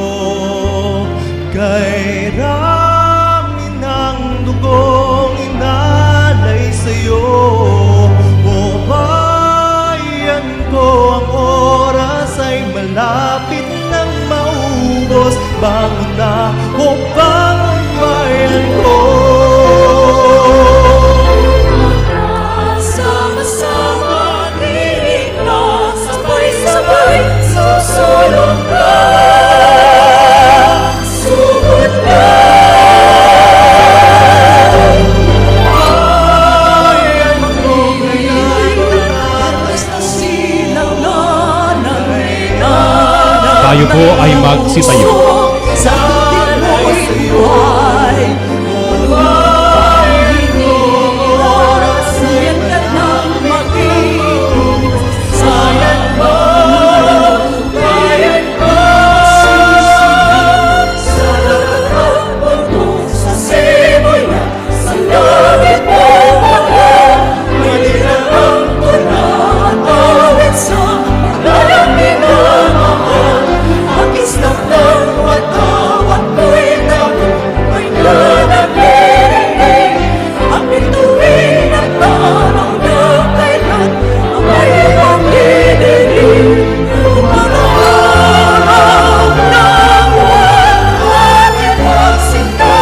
S13: Kay rami ng dugong inalay sa'yo. O bayan ko, ang oras ay malapit nang bangon na, o bangon bayan ko.
S11: Sama-sama, tinig na, sabay-sabay, susulong ka. Sugod na. Bayan ko ngayon, basta silang nanay-nanay.
S1: Tayo po ay magsitayo.
S11: Sana'y buhay, buhay ni oras, yan ka nang magiging sayan mo, bayan ko. Sa lahat mundo, sa simula, sa langit mo mahal, manilang ko na awit sa malalang minamahal. Ang isang ng watawat mo'y naku, may nananginig. Ang bituin at tanaw na kailan, ang may panginig. Umarang ng walang magsinta,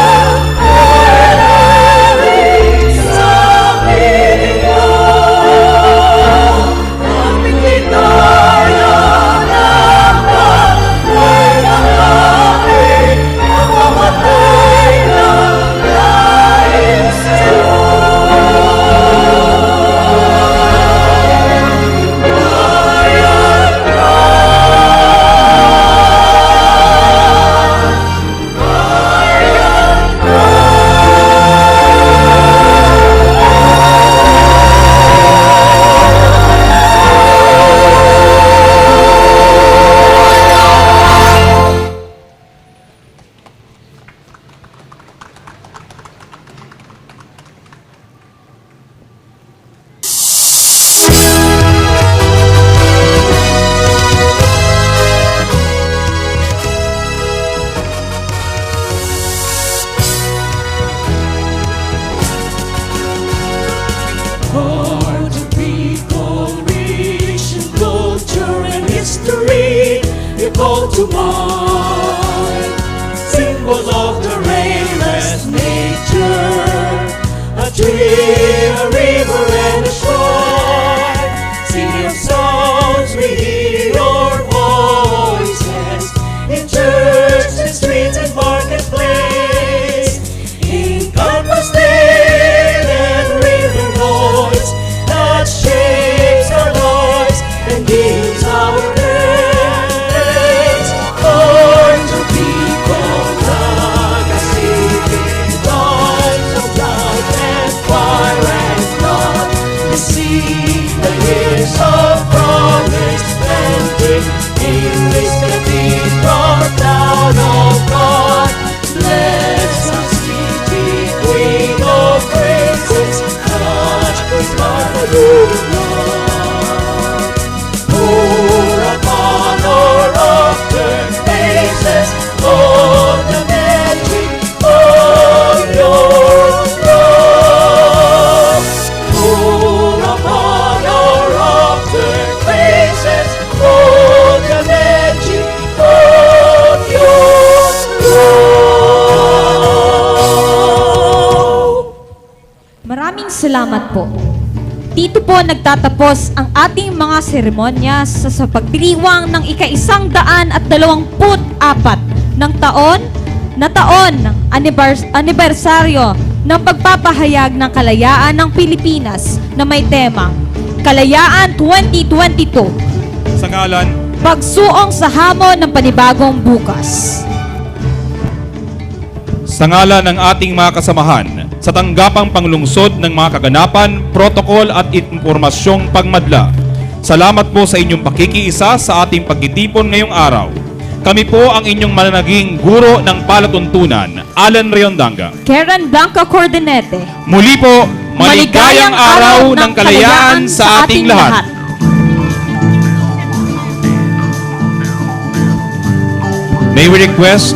S11: erik sa piling mo. Aming ligaya ng may lalaki, mamamatay ng dahil sa'yo. Bayan ka, bayan ka. Hard to recall rich in culture and history. You call to mind symbols of the rainless nature, a tree, a river, and a shore. Sing your songs, we hear your voices in church and streets and marketplace, in campus day and river noise that shapes our lives and gives our days. Born to be called Naga City, times of light and fire and blood. We see the years of promise planted in this cathedral town of God. Bless our city, Queen of Graces, touch with Lord. Pour upon our upturned faces all the magic of your love. Pour upon our upturned faces all the magic of your love.
S9: Maraming salamat po. Dito po nagtatapos ang ating mga seremonya sa pagdiriwang ng ika-124 ng taon ng anibersaryo ng pagpapahayag ng kalayaan ng Pilipinas na may temang Kalayaan 2022.
S2: Sa ngalan
S9: Pagsuong sa hamon ng panibagong bukas.
S2: Sa ngalan ng ating mga kasamahan, sa tanggapang panglungsod ng mga kaganapan, protokol at impormasyong pagmadla, salamat po sa inyong pakikiisa sa ating pagtitipon ngayong araw. Kami po ang inyong mananaging guro ng palatuntunan, Alan Riondanga.
S9: Karen Blanca Cordonete.
S2: Muli po, maligayang araw ng kalayaan sa ating lahat. May we request